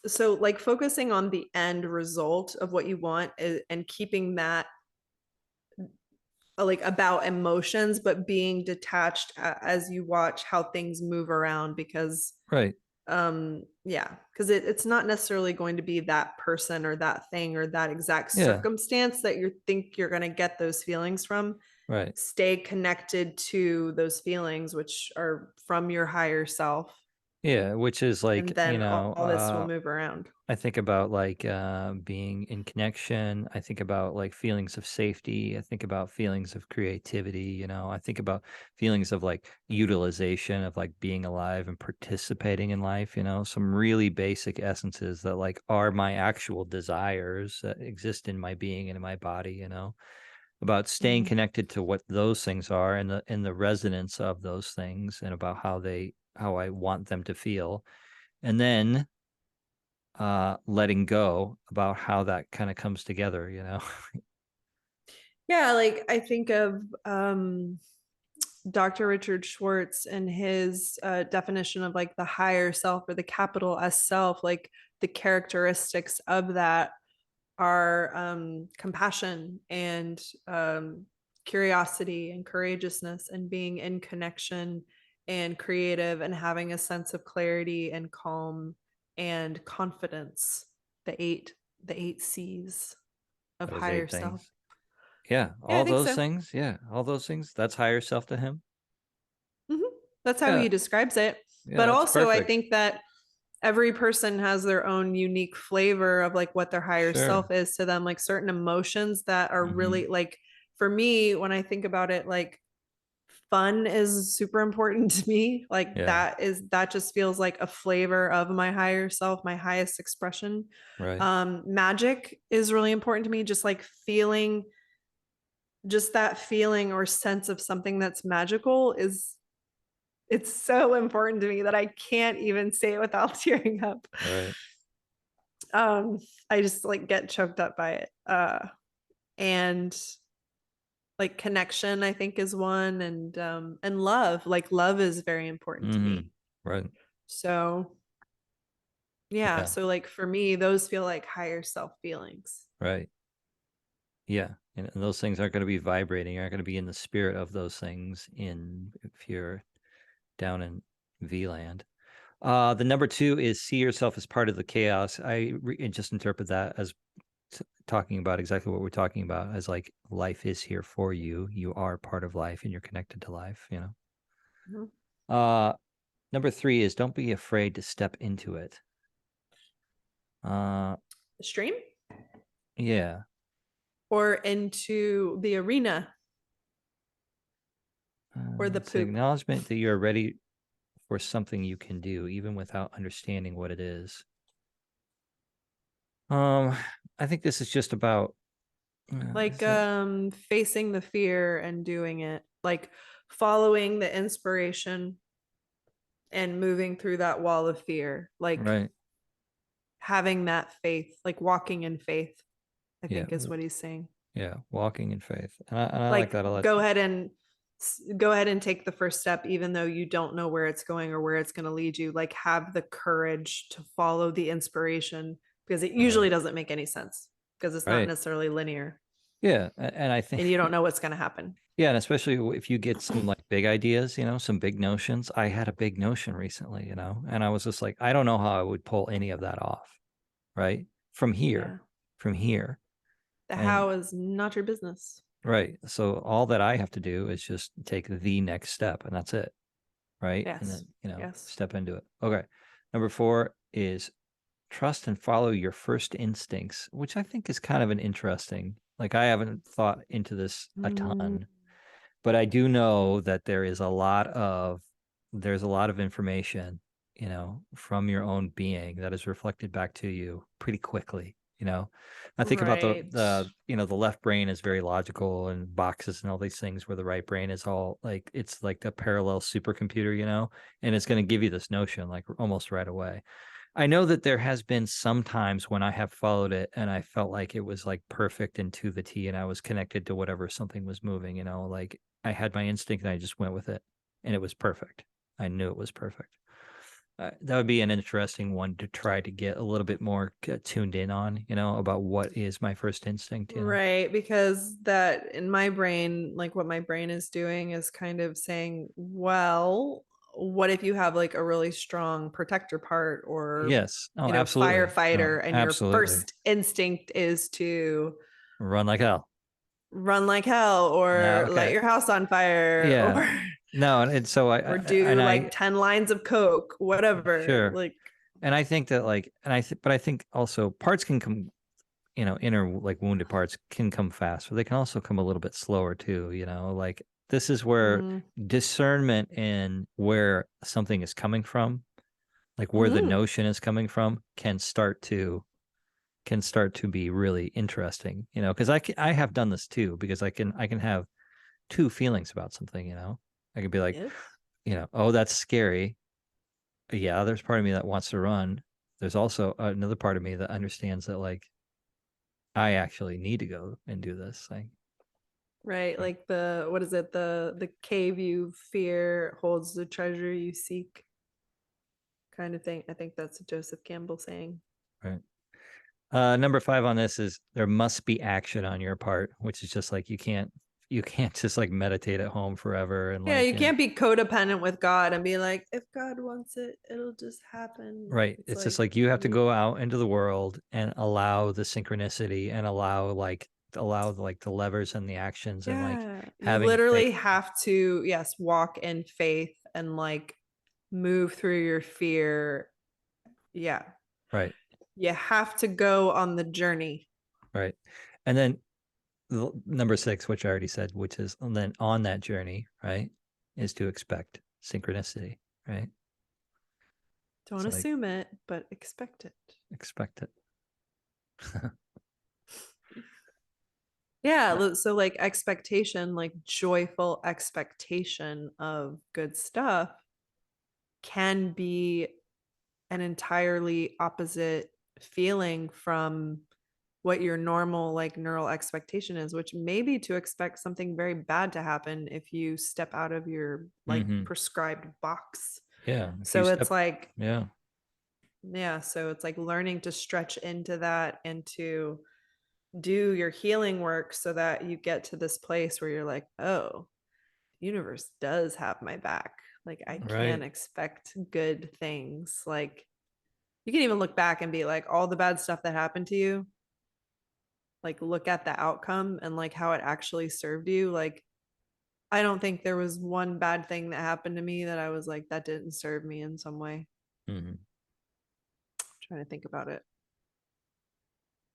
so like focusing on the end result of what you want and keeping that like about emotions but being detached as you watch how things move around because Right. yeah, because it's not necessarily going to be that person or that thing or that exact Yeah. circumstance that you think you're going to get those feelings from. Right. Stay connected to those feelings which are from your higher self, Yeah, which is and like, then all this will move around. I think about like being in connection. I think about like feelings of safety. I think about feelings of creativity. You know, I think about feelings of like utilization of like being alive and participating in life. You know, some really basic essences that like are my actual desires that exist in my being and in my body. You know, about staying Mhm. connected to what those things are and the resonance of those things and about how I want them to feel. And then letting go about how that kind of comes together, you know? Yeah, like I think of Dr. Richard Schwartz and his definition of like the higher self or the capital S self, like the characteristics of that are compassion and curiosity and courageousness and being in connection and creative and having a sense of clarity and calm and confidence. The eight, the eight C's of Those higher 8 self. things. Yeah, Yeah, I all think those so. things. Yeah, all those things. That's higher self to him. Mhm. That's how Yeah, he describes it. yeah, But that's also, I perfect. think that every person has their own unique flavor of like what their higher Sure. self is to them, like certain emotions that are Hmm. really like for me, when I think about it, like fun is super important to me. Like Yeah, that just feels like a flavor of my higher self, my highest expression. right. Magic is really important to me, just like feeling just that feeling or sense of something that's magical is it's so important to me that I can't even say it without tearing up. Right. Um, I just like get choked up by it. And like connection, I think is one, and love. Like love is very important to Hmm. me. Right. So yeah, Yeah, so like for me, those feel like higher self feelings. right. Yeah. And those things aren't going to be vibrating. You're not going to be in the spirit of those things in if you're down in V land. The number 2 is see yourself as part of the chaos. I just interpret that as talking about exactly what we're talking about as like life is here for you. You are part of life and you're connected to life, you know. Mhm. Uh Number 3 is don't be afraid to step into it. Uh Stream yeah. or into the arena or the It's an poop. acknowledgement that you're ready for something you can do even without understanding what it is. Um I think this is just about Like is it facing the fear and doing it. Like following the inspiration and moving through that wall of fear. Like right. having that faith, like walking in faith, I Yeah. think is what he's saying. Yeah, walking in faith. And I like Like that a lot. go ahead and take the first step even though you don't know where it's going or where it's going to lead you. Like have the courage to follow the inspiration because it Right. usually doesn't make any sense because it's not Right. necessarily linear Yeah, and I think and you don't know what's going to happen. yeah, and especially if you get some like big ideas, you know, some big notions. I had a big notion recently, you know, and I was just like, I don't know how I would pull any of that off, right? From Yeah. here, from here. The And how is not your business. Right. So all that I have to do is just take the next step, and that's it. Right. And Yes. then, you know, Yes. step into it. Okay. Number 4 is trust and follow your first instincts, which I think is kind of an interesting, like, I haven't thought into this a Mm, ton, but I do know that there's a lot of information, you know, from your own being that is reflected back to you pretty quickly, you know. I think about right. you know, the left brain is very logical and boxes and all these things, where the right brain is all like, it's like a parallel supercomputer, you know, and it's going to give you this notion like almost right away. I know that there has been some times when I have followed it and I felt like it was like perfect and to the T, and I was connected to whatever something was moving, you know, like I had my instinct and I just went with it and it was perfect. I knew it was perfect. That would be an interesting one to try to get a little bit more tuned in on, you know, about what is my first instinct, you know? Right, because that in my brain, like what my brain is doing is kind of saying, well, what if you have like a really strong protector part or, Yes. Oh, you know, absolutely. No, firefighter, and your absolutely. first instinct is to Run like hell. run like hell No, or light okay. your house on fire Yeah. or No, and so or and do like I 10 lines of coke, whatever. sure. Like, And I think that like, but I think also parts can come, you know, inner like wounded parts can come fast, but they can also come a little bit slower too, you know, like this is where mm, discernment in where something is coming from, like where the mm, notion is coming from, can start to be really interesting, you know, because I have done this too, because I can have two feelings about something, you know. I could be like, yes. you know, oh, that's scary. Yeah, there's part of me that wants to run. There's also another part of me that understands that like I actually need to go and do this. Like, Right, like the what is it? The cave you fear holds the treasure you seek kind of thing. I think that's a Joseph Campbell saying. right. Number 5 on this is there must be action on your part, which is just like you can't just like meditate at home forever and Yeah, like, you you know, can't be codependent with God and be like, if God wants it, it'll just happen. right. It's It's just like like you have to you, go out into the world and allow the synchronicity and allow like the levers and the actions and like yeah, you having faith. literally have to, yes, walk in faith and like move through your fear. Yeah, Right. you have to go on the journey. Right. And then number 6, which I already said, which is, and then on that journey, right, is to expect synchronicity, right? Don't It's like assume it, but expect it. expect it. Yeah, so like expectation, like joyful expectation of good stuff can be an entirely opposite feeling from what your normal like neural expectation is, which may be to expect something very bad to happen if you step out of your like Hmm. prescribed box. Yeah. If you So it's step, like, yeah. yeah, so it's like learning to stretch into that and to do your healing work so that you get to this place where you're like, oh, the universe does have my back. Like I can Right. expect good things. Like you can even look back and be like, all the bad stuff that happened to you, like look at the outcome and like how it actually served you. Like I don't think there was one bad thing that happened to me that I was like, that didn't serve me in some way. Hmm. I'm trying to think about it.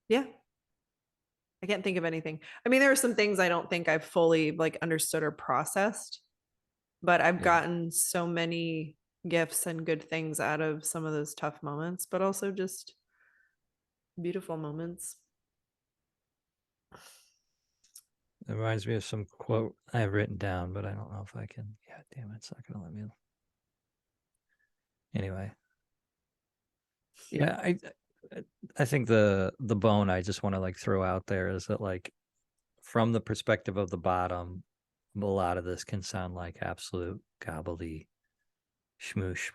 Yeah, I can't think of anything. I mean, there are some things I don't think I've fully like understood or processed, but I've Yeah. gotten so many gifts and good things out of some of those tough moments, but also just beautiful moments. It reminds me of some quote I have written down, but I don't know if I can. Yeah, damn it, it's not gonna let me. Anyway, yeah, I think the bone I just want to like throw out there is that like from the perspective of the bottom, a lot of this can sound like absolute gobbledy schmoosh,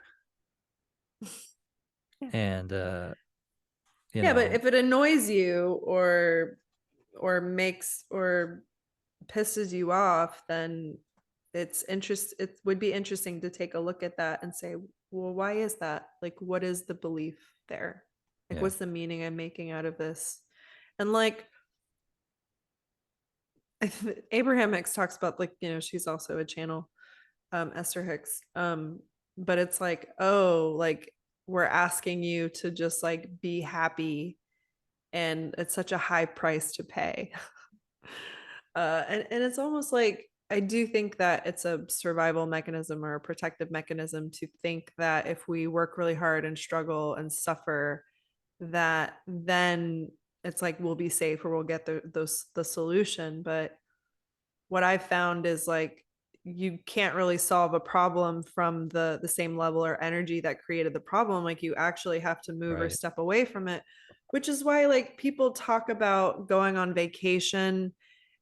Yeah. and you Yeah, but know, if it annoys you or makes or pisses you off, then it would be interesting to take a look at that and say, well, why is that? Like, what is the belief there? Like, yeah, what's the meaning I'm making out of this? And like, Abraham Hicks talks about, like, she's also a channel, Esther Hicks. But it's like, oh, like, we're asking you to just like be happy, and it's such a high price to pay. And it's almost like, I do think that it's a survival mechanism or a protective mechanism to think that if we work really hard and struggle and suffer, that then it's like we'll be safe or we'll get the solution. But what I've found is like, you can't really solve a problem from the same level or energy that created the problem. Like, you actually have to move or Right. step away from it, which is why like people talk about going on vacation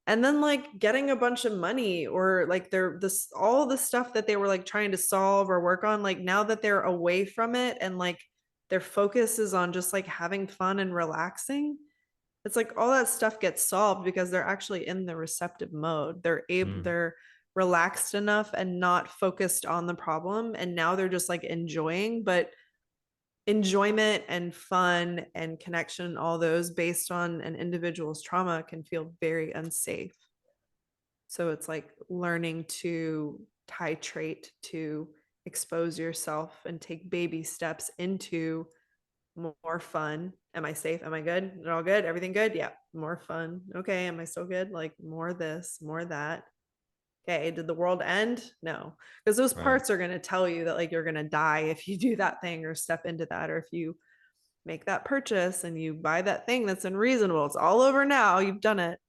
and then like getting a bunch of money, or like they're this all the stuff that they were like trying to solve or work on, like now that they're away from it and like their focus is on just like having fun and relaxing, it's like all that stuff gets solved because they're actually in the receptive mode. Mm. They're relaxed enough and not focused on the problem, and now they're just like enjoying. But enjoyment and fun and connection, all those based on an individual's trauma, can feel very unsafe. So it's like learning to titrate, to expose yourself and take baby steps into more fun. Am I safe? Am I good? Is it all good? Everything good? Yeah. More fun. Okay. Am I still good? Like more this, more that. Okay. Did the world end? No. Because those Right. parts are going to tell you that like you're going to die if you do that thing or step into that, or if you make that purchase and you buy that thing that's unreasonable. It's all over now. You've done it,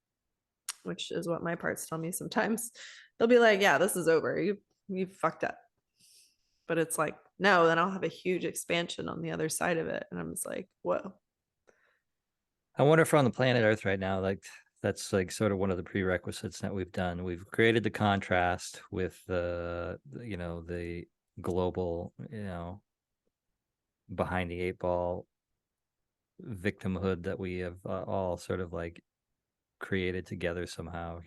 which is what my parts tell me sometimes. They'll be like, yeah, this is over. You fucked up. But it's like, no, then I'll have a huge expansion on the other side of it. And I'm just like, whoa. I wonder if on the planet Earth right now, like that's like sort of one of the prerequisites that we've done. We've created the contrast with the global, behind the eight ball victimhood that we have all sort of like created together somehow.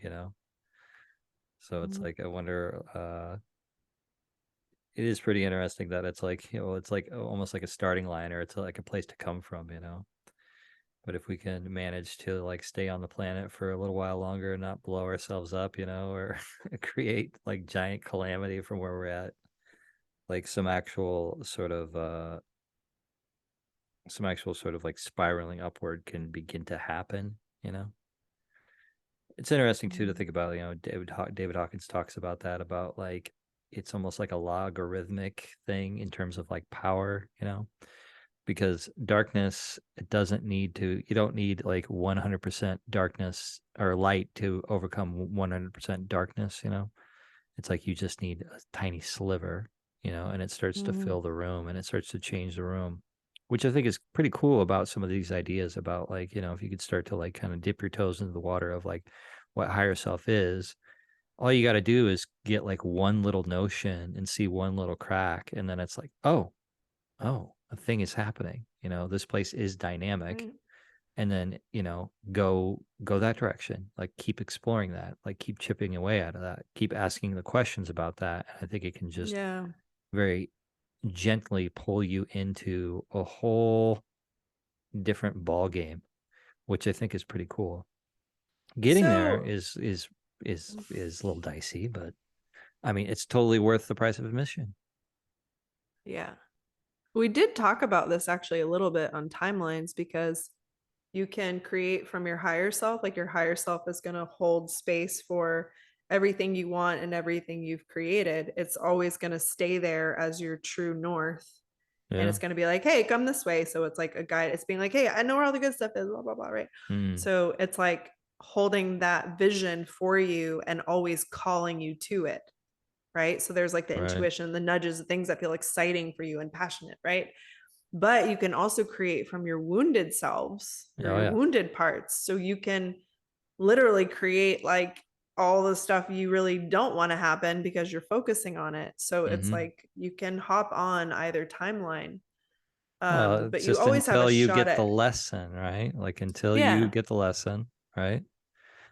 So it's like I wonder it is pretty interesting that it's like, it's like almost like a starting line, or it's like a place to come from. But if we can manage to like stay on the planet for a little while longer and not blow ourselves up, or create like giant calamity from where we're at, like some actual sort of like spiraling upward can begin to happen. It's interesting too to think about, David Hawkins talks about that, about like it's almost like a logarithmic thing in terms of like power, because darkness, it doesn't need to, you don't need like 100% darkness or light to overcome 100% darkness. It's like you just need a tiny sliver, and it starts to Mm-hmm. fill the room and it starts to change the room, which I think is pretty cool about some of these ideas about like, if you could start to like kind of dip your toes into the water of like what higher self is. All you got to do is get like one little notion and see one little crack, and then it's like, oh, a thing is happening. This place is dynamic. Right. And then, go that direction. Like keep exploring that. Like keep chipping away out of that. Keep asking the questions about that. I think it can just Yeah. very gently pull you into a whole different ball game, which I think is pretty cool. Getting there So, is a little dicey, but I mean, it's totally worth the price of admission. yeah. We did talk about this actually a little bit on timelines, because you can create from your higher self. Like, your higher self is going to hold space for everything you want and everything you've created. It's always going to stay there as your true north. And Yeah. it's going to be like, hey, come this way. So it's like a guide. It's being like, hey, I know where all the good stuff is, blah, blah, blah. Right. Mm, So it's like holding that vision for you and always calling you to it. Right. So there's like the right. intuition, the nudges, the things that feel exciting for you and passionate. Right. But you can also create from your wounded selves or Oh your yeah. wounded parts. So you can literally create like all the stuff you really don't want to happen because you're focusing on it. So it's Mm-hmm. like you can hop on either timeline. Well, But it's you just always have a until you shot get the at, lesson, right? Like until you yeah. get the lesson, right? And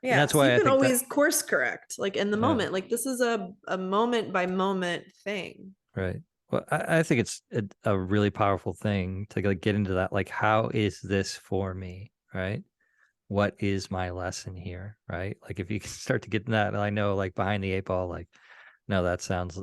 Yeah. that's So you why I can think that, always course correct, like in the yeah, moment. Like, this is a moment by moment thing. right. Well, I think it's a really powerful thing to like get into that. Like, how is this for me, right? what is my lesson here, right? Like if you can start to get that, I know like behind the eight ball, like, no, that sounds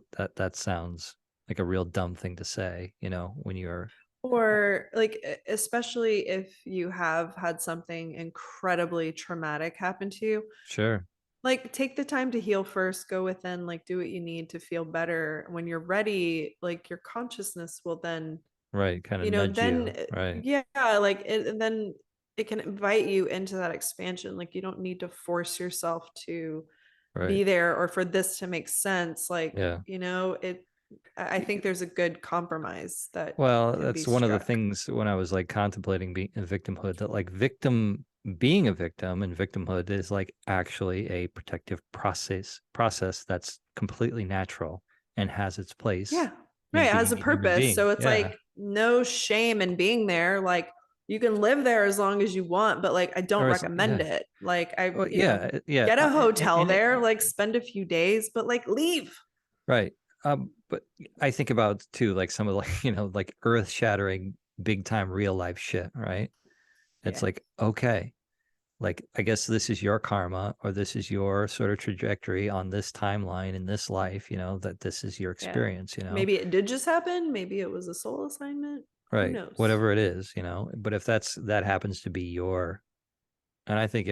like a real dumb thing to say, when you're Or like especially if you have had something incredibly traumatic happen to you, sure, like take the time to heal first, go within, like do what you need to feel better. When you're ready, like your consciousness will then, right, kind of nudge then you, right, yeah, like and then it can invite you into that expansion. Like you don't need to force yourself to right, be there or for this to make sense. Like, yeah. it I think there's a good compromise that Well, can be that's one of the struck. things when I was like contemplating being a victimhood, that like being a victim and victimhood is like actually a protective process that's completely natural and has its place Yeah. in Right. It has a being a human purpose. being. So it's Yeah. like no shame in being there. Like you can live there as long as you want, but like I don't Or recommend yeah. it. Like Well, yeah, yeah. get a hotel And there, like spend a few days, but like leave. right. But I think about too, like some of like, like earth-shattering, big time real life shit, right? It's Yeah. like, okay, like I guess this is your karma, or this is your sort of trajectory on this timeline in this life, that this is your Yeah. experience, Maybe it did just happen. Maybe it was a soul assignment. Who right? knows? Whatever it is, but if that happens to be your, and I think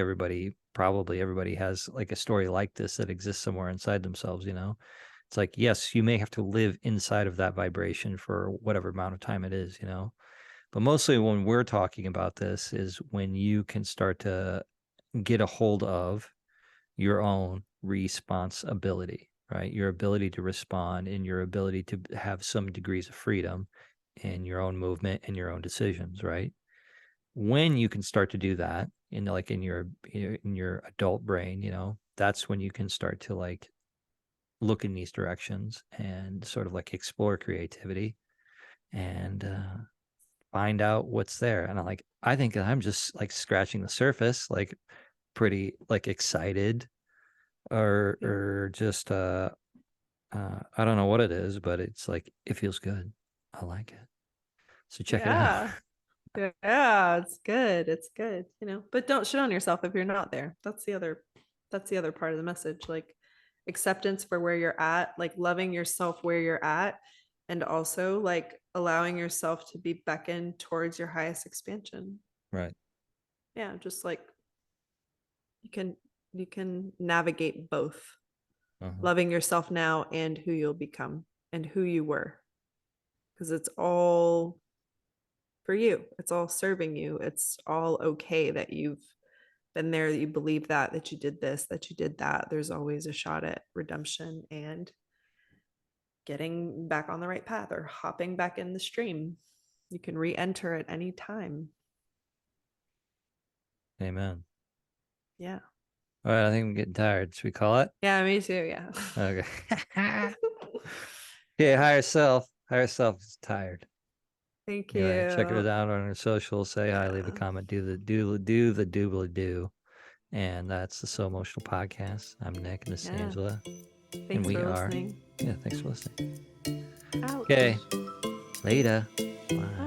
probably everybody has like a story like this that exists somewhere inside themselves, it's like, yes, you may have to live inside of that vibration for whatever amount of time it is, but mostly when we're talking about this is when you can start to get a hold of your own responsibility, right? Your ability to respond and your ability to have some degrees of freedom in your own movement and your own decisions, right? When you can start to do that in your adult brain, that's when you can start to like look in these directions and sort of like explore creativity and find out what's there. And I think I'm just like scratching the surface, like pretty like excited Yeah. or just I don't know what it is, but it's like it feels good. I like it. So check it out. Yeah. Yeah, it's good. It's good, but don't shit on yourself if you're not there. That's the other part of the message. Like acceptance for where you're at, like loving yourself where you're at, and also like allowing yourself to be beckoned towards your highest expansion. Right. Yeah, just like you can navigate both. Uh-huh. Loving yourself now and who you'll become and who you were. Because it's all for you. It's all serving you. It's all okay that you've been there, that you believe that you did this, that you did that. There's always a shot at redemption and getting back on the right path or hopping back in the stream. You can re-enter at any time. Amen. Yeah. All right, I think I'm getting tired. Should we call it? Yeah, me too. Yeah. Okay. Yeah, higher self. Higher self is tired. Thank Anyway, check her you. out on her socials. Say hi, leave a Yeah. comment, do the doobly do. And that's the So Emotional Podcast. I'm Nick and this is Yeah. Angela. And Thanks we for are. listening. Yeah, thanks for listening. Ouch. Okay. Later. Bye.